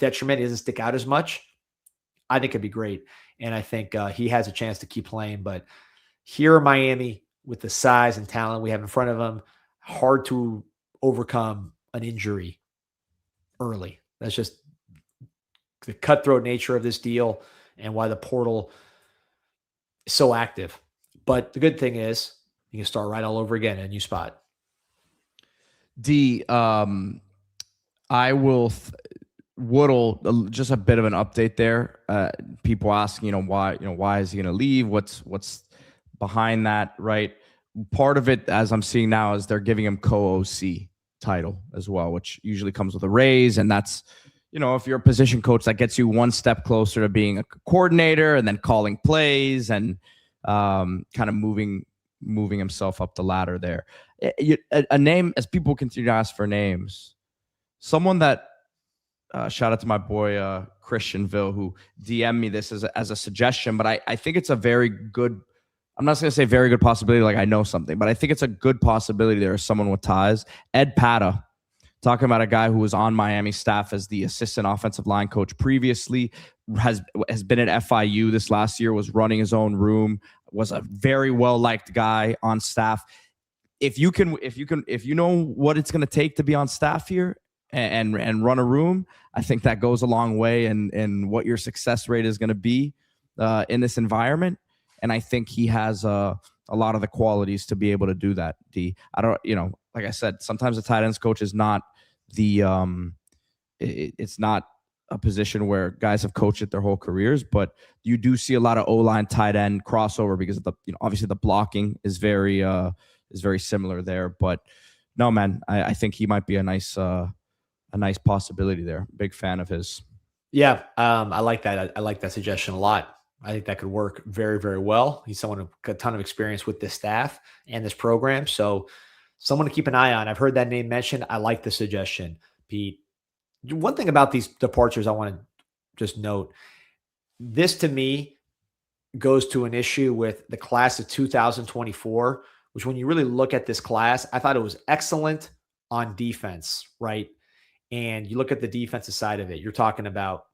detriment, he doesn't stick out as much, I think it'd be great. And I think he has a chance to keep playing. But here in Miami, with the size and talent we have in front of him, hard to overcome an injury early. That's just the cutthroat nature of this deal and why the portal is so active. But the good thing is you can start right all over again in a new spot. D, I will Woodle, just a bit of an update there. People asking, why is he going to leave? What's behind that, right? Part of it, as I'm seeing now, is they're giving him co-OC title as well, which usually comes with a raise. And that's, if you're a position coach, that gets you one step closer to being a coordinator and then calling plays and kind of moving himself up the ladder there. A name, as people continue to ask for names, someone that, shout out to my boy Christianville, who DM'd me this as a suggestion, but I think it's a very good, I'm not going to say very good possibility like I know something, but I think it's a good possibility there is someone with ties. Ed Pata, talking about a guy who was on Miami staff as the assistant offensive line coach previously, has been at FIU this last year, was running his own room, was a very well-liked guy on staff. If you know what it's going to take to be on staff here and run a room, I think that goes a long way in what your success rate is going to be in this environment. And I think he has a lot of the qualities to be able to do that. I don't, like I said, sometimes a tight ends coach is not it's not a position where guys have coached it their whole careers, but you do see a lot of O-line tight end crossover because of the, obviously the blocking is very similar there. But no, man, I think he might be a nice possibility there. Big fan of his. Yeah, I like that. I like that suggestion a lot. I think that could work very, very well. He's someone with a ton of experience with this staff and this program. So someone to keep an eye on. I've heard that name mentioned. I like the suggestion, Pete. One thing about these departures I want to just note, this to me goes to an issue with the class of 2024, which when you really look at this class, I thought it was excellent on defense, right? And you look at the defensive side of it, you're talking about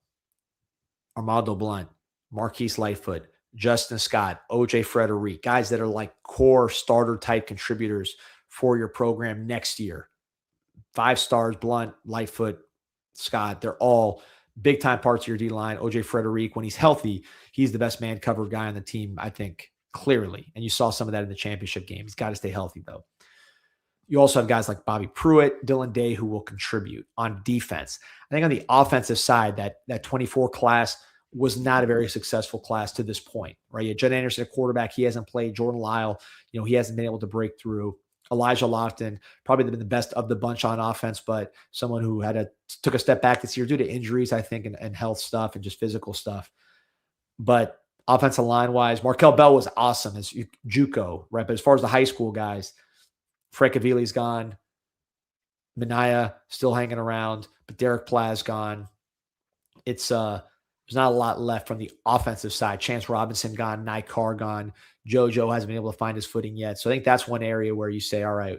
Armando Blunt, Marquise Lightfoot, Justin Scott, OJ Frederic, guys that are like core starter type contributors for your program next year. 5 stars, Blunt, Lightfoot, Scott, they're all big time parts of your D-line. OJ Frederic, when he's healthy, he's the best man covered guy on the team, I think, clearly. And you saw some of that in the championship game. He's got to stay healthy, though. You also have guys like Bobby Pruitt, Dylan Day, who will contribute on defense. I think on the offensive side, that 24 class was not a very successful class to this point, right? You had Judd Anderson, a quarterback. He hasn't played. Jordan Lyle, he hasn't been able to break through. Elijah Lofton, probably been the best of the bunch on offense, but someone who took a step back this year due to injuries, I think, and health stuff and just physical stuff. But offensive line wise, Markel Bell was awesome as JUCO, right? But as far as the high school guys, Frank Avili's gone, Minaya still hanging around, but Derek Pla's gone. It's there's not a lot left from the offensive side. Chance Robinson gone, Nikar gone. JoJo hasn't been able to find his footing yet. So I think that's one area where you say, all right,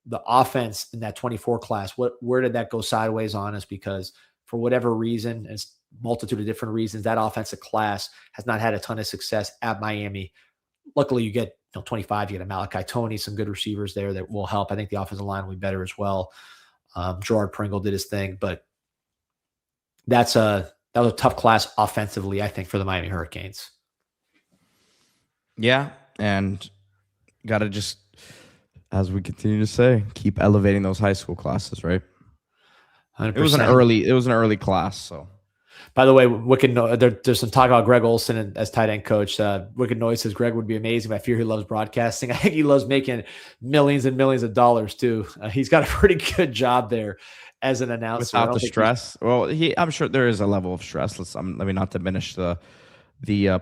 the offense in that 24 class, where did that go sideways on us? Because for whatever reason, it's multitude of different reasons, that offensive class has not had a ton of success at Miami. Luckily, you get 25, you get a Malachi Tony, some good receivers there that will help. I think the offensive line will be better as well. Gerard Pringle did his thing, but that was a tough class offensively, I think, for the Miami Hurricanes. Yeah, and got to just, as we continue to say, keep elevating those high school classes, right? 100%. It was an early class, so. By the way, there's some talk about Greg Olson as tight end coach. Wicked Noise says Greg would be amazing. I fear he loves broadcasting. I think he loves making millions and millions of dollars too. He's got a pretty good job there as an announcer. Without the stress. Well, I'm sure there is a level of stress. Let me not diminish the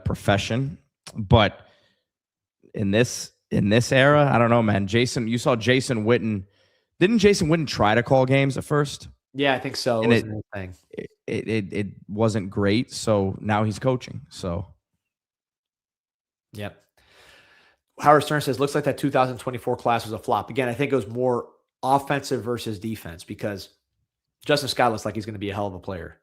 profession, but in this era, I don't know, man. You saw Jason Witten. Didn't Jason Witten try to call games at first? Yeah, I think so. It wasn't great. So now he's coaching. So, yep. Howard Stern says, looks like that 2024 class was a flop. Again, I think it was more offensive versus defense because Justin Scott looks like he's going to be a hell of a player.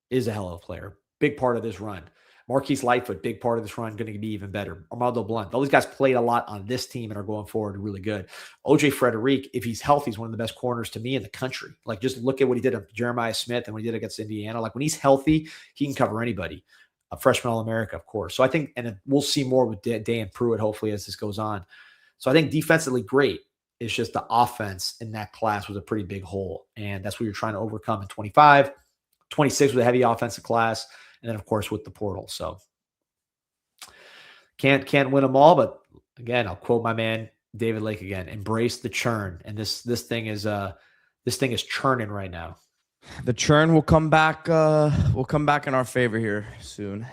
Is a hell of a player. Big part of this run. Marquise Lightfoot, big part of this run, going to be even better. Armando Blunt. All these guys played a lot on this team and are going forward really good. OJ Frederic, if he's healthy, is one of the best corners to me in the country. Like, just look at what he did with Jeremiah Smith and what he did against Indiana. Like, when he's healthy, he can cover anybody. A freshman All-America, of course. So I think, and we'll see more with Dan Pruitt, hopefully, as this goes on. So I think defensively great. It's just the offense in that class was a pretty big hole. And that's what you're trying to overcome in 25. 26 with a heavy offensive class. And then, of course, with the portal. So can't win them all. But again, I'll quote my man David Lake again: embrace the churn. And this thing is churning right now. The churn will come back. Will come back in our favor here soon.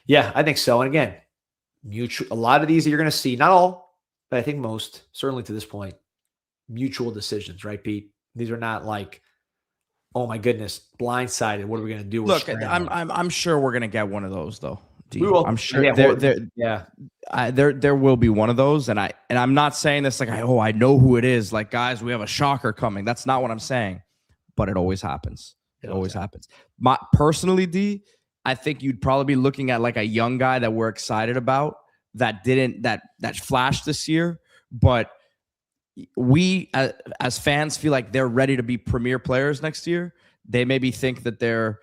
Yeah, I think so. And again, a lot of these that you're going to see, not all, but I think most, certainly to this point, mutual decisions, right, Pete? These are not like, oh my goodness, blindsided. What are we going to do? Look, I'm sure we're going to get one of those though. We will. I'm sure there will be one of those. And I'm not saying this like, I know who it is. Like, guys, we have a shocker coming. That's not what I'm saying, but it always happens. It always happens. Personally, D, I think you'd probably be looking at like a young guy that we're excited about that flashed this year, but we as fans feel like they're ready to be premier players next year. They maybe think that they're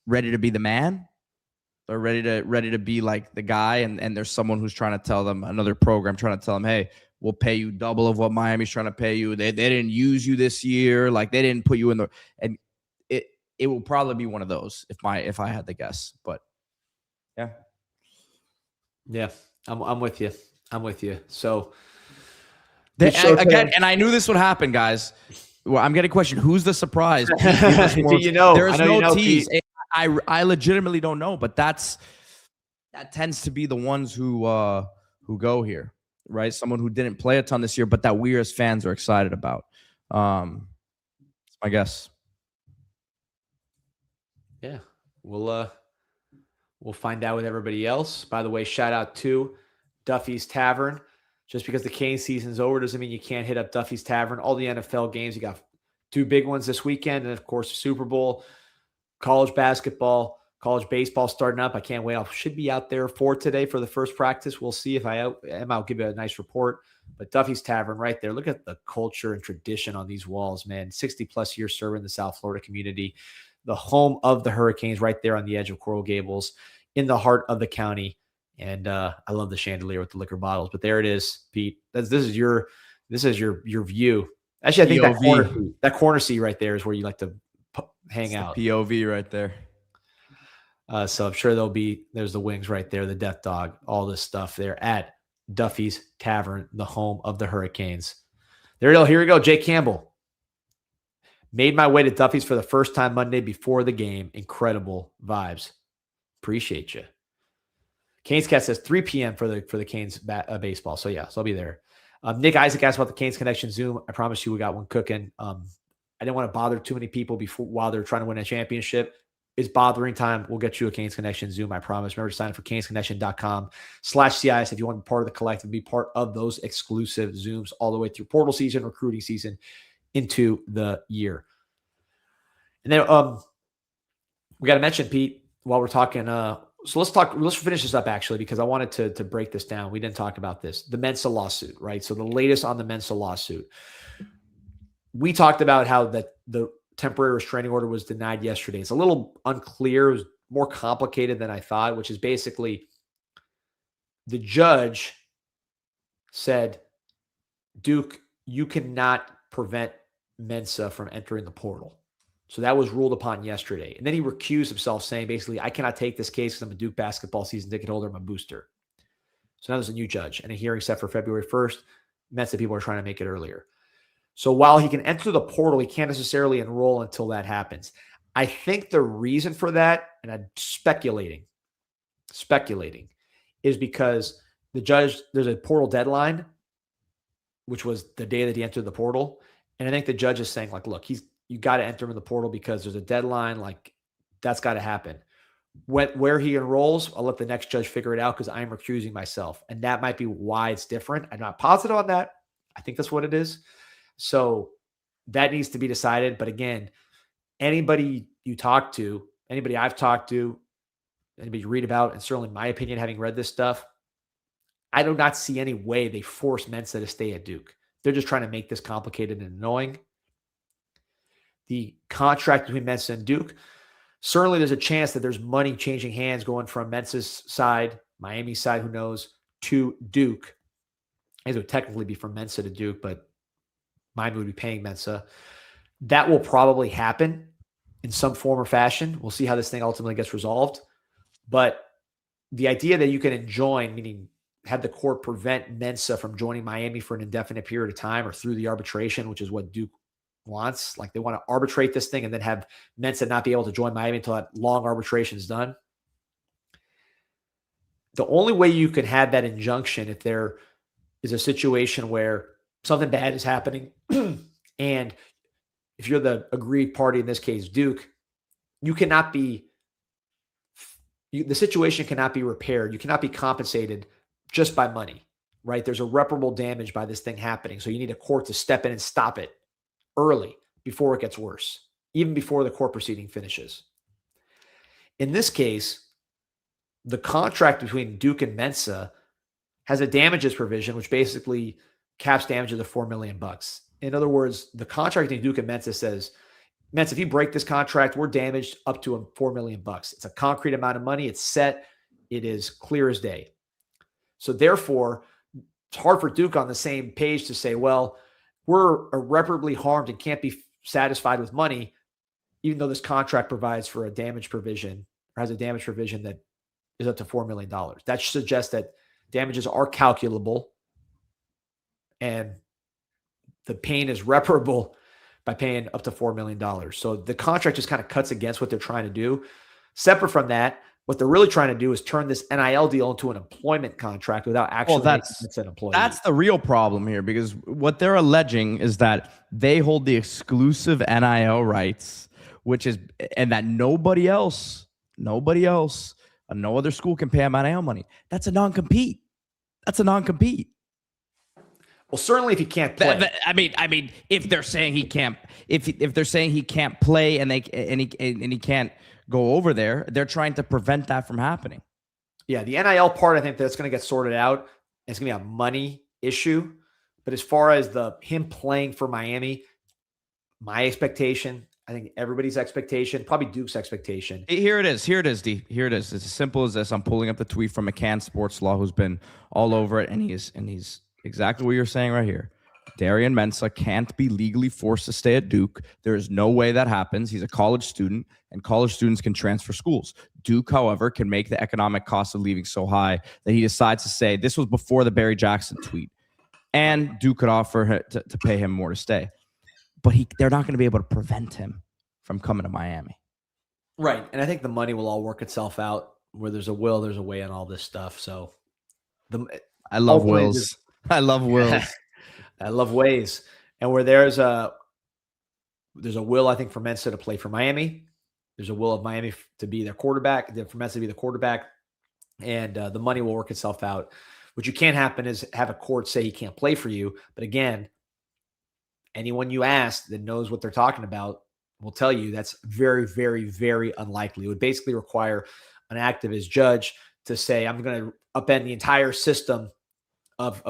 ready to be the man. They're ready to be like the guy. And there's someone who's trying to tell them, another program trying to tell them, hey, we'll pay you double of what Miami's trying to pay you. They didn't use you this year. Like, they didn't put you in the, and it will probably be one of those if I had to guess, but yeah. Yeah. I'm with you. So, again, and I knew this would happen, guys. Well, I'm getting a question. Who's the surprise? There's no tease. I legitimately don't know, but that tends to be the ones who go here, right? Someone who didn't play a ton this year, but that we as fans are excited about. I guess. Yeah, we'll find out with everybody else. By the way, shout out to Duffy's Tavern. Just because the Canes season's over doesn't mean you can't hit up Duffy's Tavern. All the NFL games, you got 2 big ones this weekend, and of course the Super Bowl, college basketball, college baseball starting up. I can't wait. I should be out there for today for the first practice. We'll see if I am. I'll give you a nice report. But Duffy's Tavern right there. Look at the culture and tradition on these walls, man. 60 plus years serving the South Florida community, the home of the Hurricanes, right there on the edge of Coral Gables, in the heart of the county. And I love the chandelier with the liquor bottles. But there it is, Pete. This is your view. Actually, I think that corner seat right there is where you like to hang out. POV right there. So I'm sure there's the wings right there, the Death Dog, all this stuff there at Duffy's Tavern, the home of the Hurricanes. There you go. Here we go. Jake Campbell. Made my way to Duffy's for the first time Monday before the game. Incredible vibes. Appreciate you. Canes Cat says 3 p.m. for the Canes baseball. So, yeah, so I'll be there. Nick Isaac asked about the Canes Connection Zoom. I promise you we got one cooking. I didn't want to bother too many people while they're trying to win a championship. It's bothering time. We'll get you a Canes Connection Zoom, I promise. Remember to sign up for canesconnection.com/CIS if you want to be part of the collective, be part of those exclusive Zooms all the way through portal season, recruiting season, into the year. And then we got to mention, Pete, while we're talking, so let's finish this up actually, because I wanted to break this down. We didn't talk about this. The Mensa lawsuit, right? So the latest on the Mensa lawsuit. We talked about how the temporary restraining order was denied yesterday. It's a little unclear. It was more complicated than I thought, which is basically the judge said, Duke, you cannot prevent Mensa from entering the portal. So that was ruled upon yesterday. And then he recused himself, saying basically, I cannot take this case because I'm a Duke basketball season ticket holder. I'm a booster. So now there's a new judge and a hearing set for February 1st. Mensa people are trying to make it earlier. So while he can enter the portal, he can't necessarily enroll until that happens. I think the reason for that, and I'm speculating, is because the judge, there's a portal deadline, which was the day that he entered the portal. And I think the judge is saying, like, look, you got to enter him in the portal because there's a deadline. Like, that's got to happen. Where he enrolls, I'll let the next judge figure it out because I'm recusing myself. And that might be why it's different. I'm not positive on that. I think that's what it is. So that needs to be decided. But again, anybody you talk to, anybody I've talked to, anybody you read about, and certainly my opinion, having read this stuff, I do not see any way they force Mensa to stay at Duke. They're just trying to make this complicated and annoying. The contract between Mensa and Duke, certainly there's a chance that there's money changing hands going from Mensa's side, Miami's side, who knows, to Duke. It would technically be from Mensa to Duke, but Miami would be paying Mensa. That will probably happen in some form or fashion. We'll see how this thing ultimately gets resolved. But the idea that you can enjoin, meaning have the court prevent Mensa from joining Miami for an indefinite period of time or through the arbitration, which is what Duke wants. Like, they want to arbitrate this thing and then have Mensa not be able to join Miami until that long arbitration is done. The only way you can have that injunction, if there is a situation where something bad is happening, and if you're the aggrieved party, in this case, Duke, the situation cannot be repaired. You cannot be compensated just by money, right? There's irreparable damage by this thing happening. So you need a court to step in and stop it early before it gets worse, even before the court proceeding finishes. In this case, the contract between Duke and Mensa has a damages provision, which basically caps damages of $4 million. In other words, the contract between Duke and Mensa says, Mensa, if you break this contract, we're damaged up to $4 million. It's a concrete amount of money. It's set. It is clear as day. So therefore, it's hard for Duke on the same page to say, well, we're irreparably harmed and can't be satisfied with money, even though this contract provides for a damage provision or has a damage provision that is up to $4 million. That suggests that damages are calculable and the pain is reparable by paying up to $4 million. So the contract just kind of cuts against what they're trying to do. Separate from that, what they're really trying to do is turn this NIL deal into an employment contract without actually making it an employee. That's the real problem here, because what they're alleging is that they hold the exclusive NIL rights, and that nobody else, no other school can pay them NIL money. That's a non-compete. Well, certainly if he can't play. I mean, if they're saying he can't, if they're saying he can't play and he can't go over there, they're trying to prevent that from happening. Yeah, the NIL part, I think that's going to get sorted out. It's going to be a money issue. But as far as him playing for Miami, my expectation, I think everybody's expectation, probably Duke's expectation. Here it is, D. Here it is. It's as simple as this. I'm pulling up the tweet from McCann Sports Law, who's been all over it, and he's exactly what you're saying right here. Darian Mensah can't be legally forced to stay at Duke. There is no way that happens. He's a college student, and college students can transfer schools. Duke, however, can make the economic cost of leaving so high that he decides to say, this was before the Barry Jackson tweet, and Duke could offer to pay him more to stay. But they're not going to be able to prevent him from coming to Miami. Right. And I think the money will all work itself out. Where there's a will, there's a way on all this stuff. So I love wills. I love wills. I love ways. And where there's a will, I think, for Mensah to play for Miami. There's a will of Miami to be their quarterback, for Mensah to be the quarterback, and the money will work itself out. What you can't happen is have a court say he can't play for you. But again, anyone you ask that knows what they're talking about will tell you that's very, very, very unlikely. It would basically require an activist judge to say, I'm going to upend the entire system of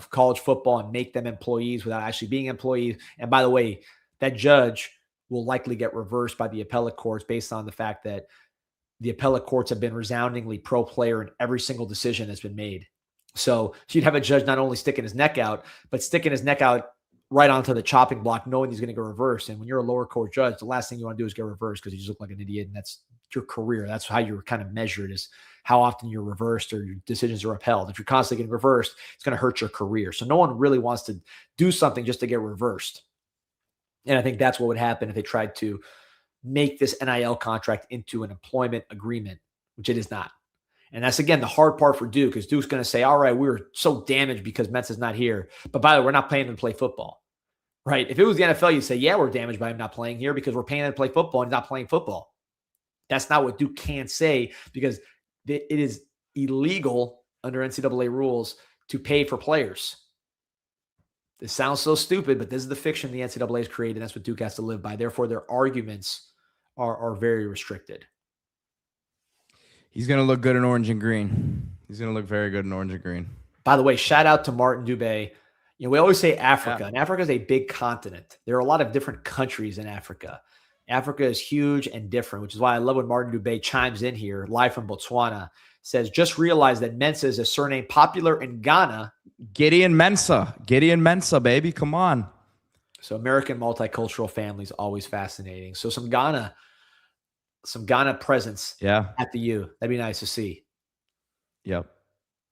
college football and make them employees without actually being employees. And by the way, that judge will likely get reversed by the appellate courts based on the fact that the appellate courts have been resoundingly pro-player in every single decision that's been made. So you'd have a judge not only sticking his neck out, but sticking his neck out right onto the chopping block, knowing he's going to go reverse. And when you're a lower court judge, the last thing you want to do is get reversed because you just look like an idiot. And that's your career. That's how you're kind of measured, is how often you're reversed or your decisions are upheld. If you're constantly getting reversed, it's going to hurt your career. So no one really wants to do something just to get reversed. And I think that's what would happen if they tried to make this NIL contract into an employment agreement, which it is not. And that's, again, the hard part for Duke, is Duke's going to say, all right, we were so damaged because Mensah's not here. But by the way, we're not paying him to play football, right? If it was the NFL, you'd say, yeah, we're damaged by him not playing here because we're paying him to play football and he's not playing football. That's not what Duke can say, because it is illegal under NCAA rules to pay for players. This sounds so stupid, but this is the fiction the NCAA has created. That's what Duke has to live by. Therefore, their arguments are very restricted. He's going to look good in orange and green. He's going to look very good in orange and green. By the way, shout out to Martin Dubé. You know, we always say Africa, and Africa is a big continent. There are a lot of different countries in Africa. Africa is huge and different, which is why I love when Martin Dubé chimes in here, live from Botswana, says, just realize that Mensah is a surname popular in Ghana. Gideon Mensah, baby. Come on. So American multicultural families, always fascinating. So some Ghana presence at the U. That'd be nice to see. Yep.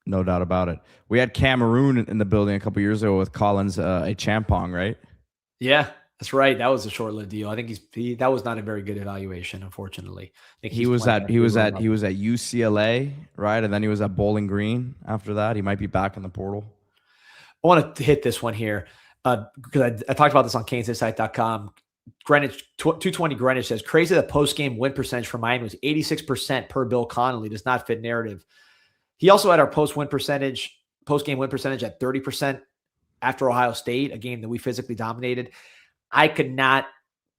No doubt about it. We had Cameroon in the building a couple years ago with Collins a Champong, right? Yeah, that's right. That was a short-lived deal. I think that was not a very good evaluation, unfortunately. I think he was at UCLA, right? And then he was at Bowling Green after that. He might be back in the portal. I want to hit this one here because I talked about this on CanesInSight.com. Greenwich 220 Greenwich says, crazy that post-game win percentage for Miami was 86% per Bill Connolly. Does not fit narrative. He also had our post-game win percentage at 30% after Ohio State, a game that we physically dominated. I could not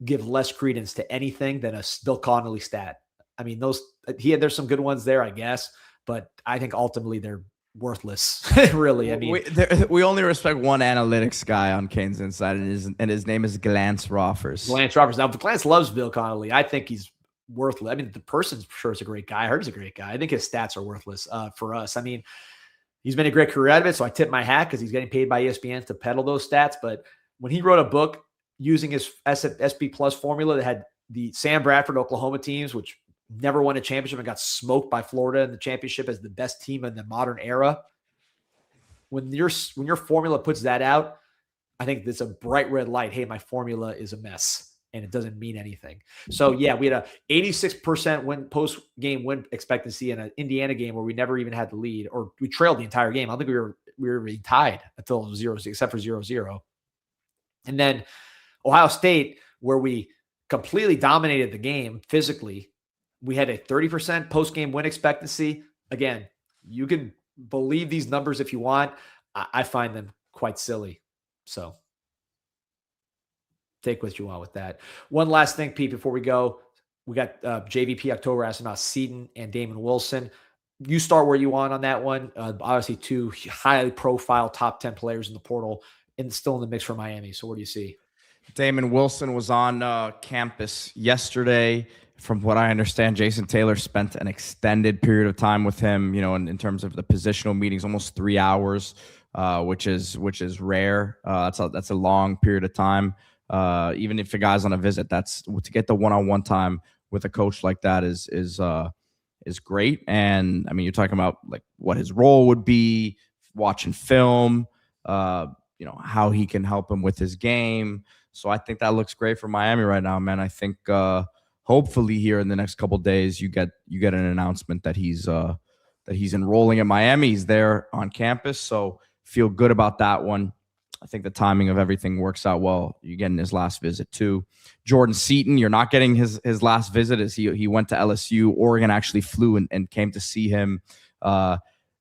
give less credence to anything than a Bill Connolly stat. I mean, there's some good ones there, I guess, but I think ultimately they're worthless. Really. I mean, we only respect one analytics guy on Canes Insight, and his name is Glance Roffers. Now, Glance loves Bill Connolly. I think he's worthless. I mean, the person's sure is a great guy. I heard he's a great guy. I think his stats are worthless for us. I mean, he's made a great career out of it, so I tip my hat because he's getting paid by ESPN to peddle those stats. But when he wrote a book using his SP Plus formula that had the Sam Bradford Oklahoma teams, which never won a championship and got smoked by Florida in the championship as the best team in the modern era. When your formula puts that out, I think it's a bright red light. Hey, my formula is a mess and it doesn't mean anything. So yeah, we had a 86% post-game win expectancy in an Indiana game where we never even had the lead, or we trailed the entire game. I don't think we were really tied until it was 0-0, except for 0-0. And then Ohio State, where we completely dominated the game physically, we had a 30% post-game win expectancy. Again, you can believe these numbers if you want. I find them quite silly. So take what you want with that. One last thing, Pete, before we go. We got JVP October asking about Seton and Damon Wilson. You start where you want on that one. Obviously, two highly profile top 10 players in the portal and still in the mix for Miami. So what do you see? Damon Wilson was on campus yesterday. From what I understand, Jason Taylor spent an extended period of time with him, in terms of the positional meetings, almost 3 hours. which is rare. That's a long period of time. Even if a guy's on a visit, that's to get the one-on-one time with a coach like that is great. And I mean, you're talking about like what his role would be, watching film, how he can help him with his game. So I think that looks great for Miami right now, man. I think hopefully here in the next couple of days you get an announcement that he's enrolling at Miami. He's there on campus, so feel good about that one. I think the timing of everything works out well. You're getting his last visit too. Jordan Seaton, you're not getting his last visit as he went to LSU. Oregon actually flew and came to see him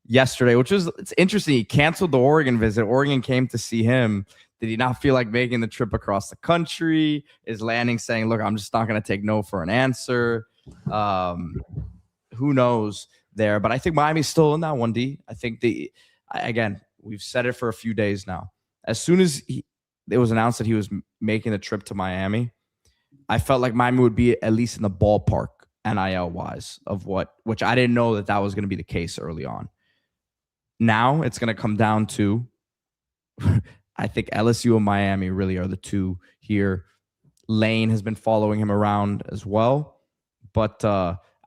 yesterday, it's interesting. He canceled the Oregon visit. Oregon came to see him. Did he not feel like making the trip across the country? Is Lanning saying, look, I'm just not going to take no for an answer? Who knows there? But I think Miami's still in that one, D. I think again, we've said it for a few days now. As soon as it was announced that he was making the trip to Miami, I felt like Miami would be at least in the ballpark NIL-wise of which I didn't know that was going to be the case early on. Now it's going to come down to, I think LSU and Miami really are the two here. Lane has been following him around as well. But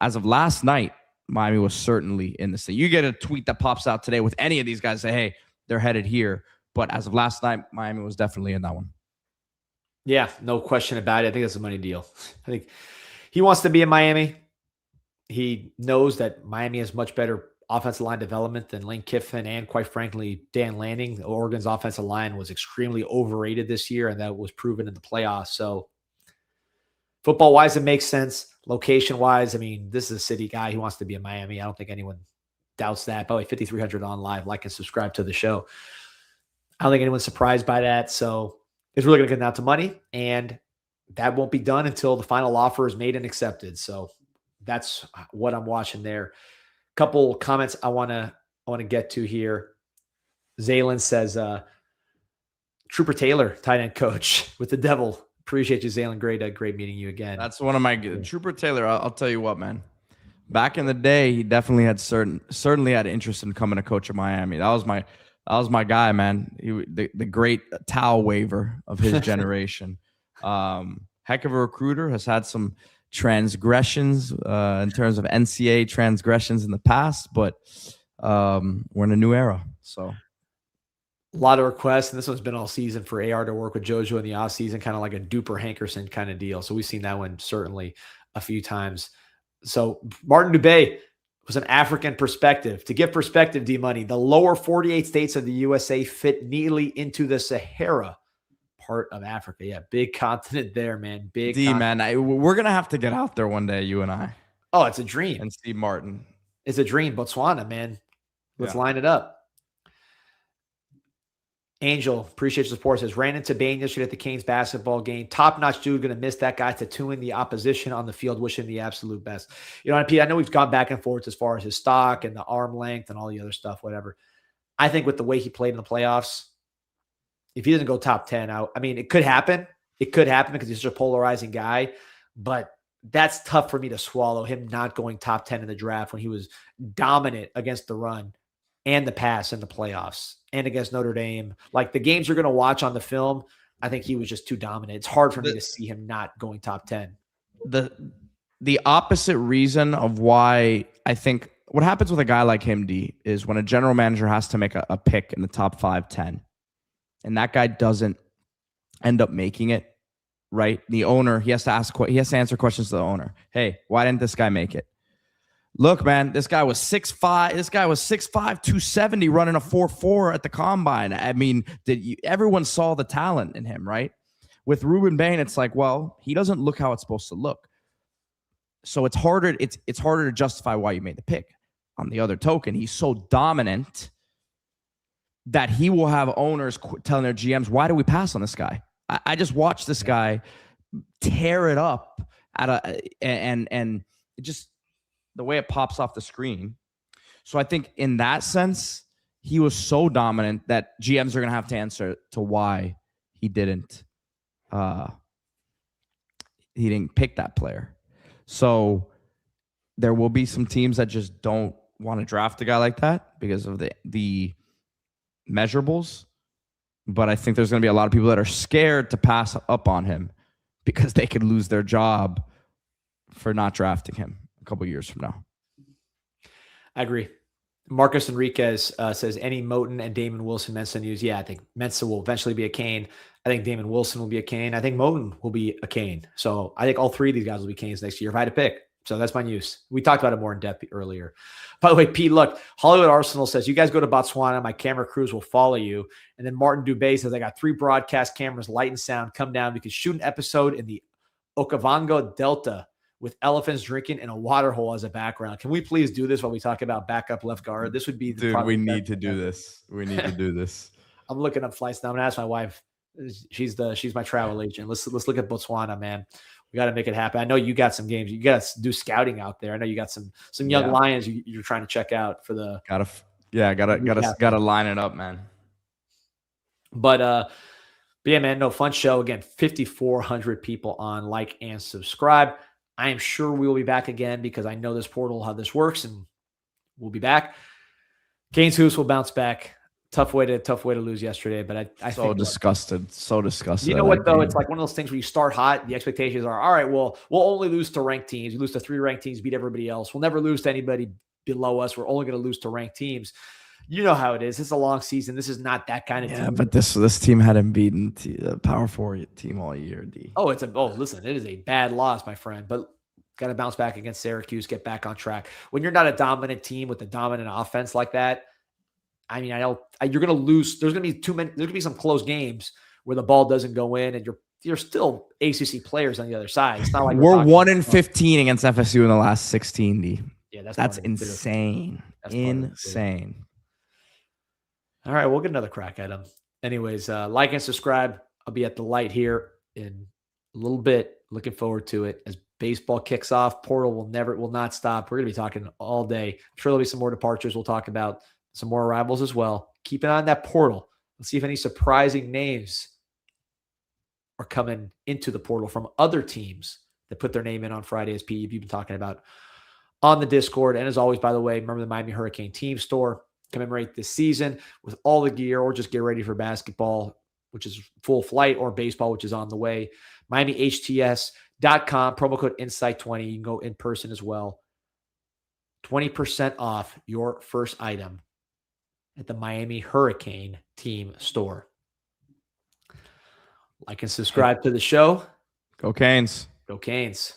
as of last night, Miami was certainly in this thing. You get a tweet that pops out today with any of these guys say, hey, they're headed here. But as of last night, Miami was definitely in that one. Yeah, no question about it. I think that's a money deal. I think he wants to be in Miami. He knows that Miami has much better offensive line development than Lane Kiffin and, quite frankly, Dan Lanning. Oregon's offensive line was extremely overrated this year, and that was proven in the playoffs. So football-wise, it makes sense. Location-wise, I mean, this is a city guy. He wants to be in Miami. I don't think anyone doubts that. By the way, 5,300 on live. Like and subscribe to the show. I don't think anyone's surprised by that. So it's really going to come down to money, and that won't be done until the final offer is made and accepted. So that's what I'm watching there. Couple comments I want to get to here. Zaylen says, Trooper Taylor, tight end coach with the Devil. Appreciate you, Zaylen. Great meeting you again. That's one of my Trooper Taylor. I'll tell you what, man. Back in the day, he definitely had certainly had interest in coming to coach at Miami. That was my guy, man. The great towel waver of his generation. Heck of a recruiter. Has had some transgressions in terms of NCAA transgressions in the past, but we're in a new era. So a lot of requests, and this one's been all season for AR to work with JoJo in the off season, kind of like a Duper Hankerson kind of deal. So we've seen that one certainly a few times. So Martin Dubé was an African perspective. To give perspective, D-Money, the lower 48 states of the USA fit neatly into the Sahara part of Africa. Yeah, big continent there, man. Big man. We're gonna have to get out there one day, you and I. Oh, it's a dream. And see Martin. It's a dream. Botswana, man. Let's line it up. Angel, appreciate your support. Says, ran into Bain yesterday at the Canes basketball game. Top-notch dude. Going to miss that guy tattooing the opposition on the field. Wishing the absolute best. You know, Pete, I know we've gone back and forth as far as his stock and the arm length and all the other stuff, whatever. I think with the way he played in the playoffs, if he doesn't go top 10 out, I mean, it could happen. It could happen because he's such a polarizing guy. But that's tough for me to swallow, him not going top 10 in the draft when he was dominant against the run and the pass in the playoffs and against Notre Dame. Like the games you're going to watch on the film, I think he was just too dominant. It's hard for me to see him not going top 10. The opposite reason of why I think what happens with a guy like him, D, is when a general manager has to make a pick in the top 5, 10, and that guy doesn't end up making it, right? The owner, he has to answer questions to the owner. Hey, why didn't this guy make it? Look, man, this guy was 6'5". This guy was 6'5", 270, running a 4.4 at the combine. I mean, everyone saw the talent in him, right? With Ruben Bain, it's like, well, he doesn't look how it's supposed to look. So it's harder. It's harder to justify why you made the pick. On the other token, he's so dominant that he will have owners telling their GMs, why do we pass on this guy? I just watched this guy tear it up and it just the way it pops off the screen. So I think in that sense, he was so dominant that GMs are going to have to answer to why he didn't pick that player. So there will be some teams that just don't want to draft a guy like that because of the measurables, but I think there's going to be a lot of people that are scared to pass up on him because they could lose their job for not drafting him a couple years from now. I agree. Marcus Enriquez says any Moten and Damon Wilson Mensa news. Yeah, I think Mensa will eventually be a Kane. I think Damon Wilson will be a Kane. I think Moten will be a Kane. So I think all three of these guys will be Kanes next year if I had to pick. So that's my news. We talked about it more in depth earlier. By the way, Pete, look, Hollywood Arsenal says, you guys go to Botswana, my camera crews will follow you. And then Martin Dubé says, I got 3 broadcast cameras, light and sound. Come down. We could shoot an episode in the Okavango Delta with elephants drinking and a water hole as a background. Can we please do this while we talk about backup left guard? This would be the dude. We need to do this. We need to do this. I'm looking up flights now. I'm gonna ask my wife. She's my travel agent. Let's look at Botswana, man. We got to make it happen. I know you got some games. You got to do scouting out there. I know you got some young Lions you're trying to check out for the. Gotta line it up, man. But yeah, man, no, fun show again. 5,400 people on, like and subscribe. I am sure we will be back again because I know this portal, how this works, and we'll be back. Canes Hoops will bounce back. Tough way to lose yesterday, but I so think disgusted. So disgusted. You know what though? It's like one of those things where you start hot. The expectations are, all right, well, we'll only lose to ranked teams. We lose to 3 ranked teams, beat everybody else. We'll never lose to anybody below us. We're only going to lose to ranked teams. You know how it is. It's a long season. This is not that kind of team. Yeah, but this team hadn't beaten the Power 4 team all year, D. Listen, it is a bad loss, my friend, but got to bounce back against Syracuse, get back on track. When you're not a dominant team with a dominant offense like that, I mean, you're going to lose. There's going to be there's going to be some close games where the ball doesn't go in and you're still ACC players on the other side. It's not like we're 1-15 against FSU in the last 16, D. Yeah, that's insane. That's insane. All right, we'll get another crack at them. Anyways, like and subscribe. I'll be at the light here in a little bit. Looking forward to it as baseball kicks off. Portal will not stop. We're going to be talking all day. I'm sure there'll be some more departures. We'll talk about some more arrivals as well. Keep an eye on that portal. Let's see if any surprising names are coming into the portal from other teams that put their name in on Friday, as Pete, you've been talking about on the Discord. And as always, by the way, remember the Miami Hurricane team store. Commemorate this season with all the gear, or just get ready for basketball, which is full flight, or baseball, which is on the way. MiamiHTS.com, promo code INSIGHT20. You can go in person as well. 20% off your first item at the Miami Hurricane team store. Like and subscribe to the show. Go Canes. Go Canes.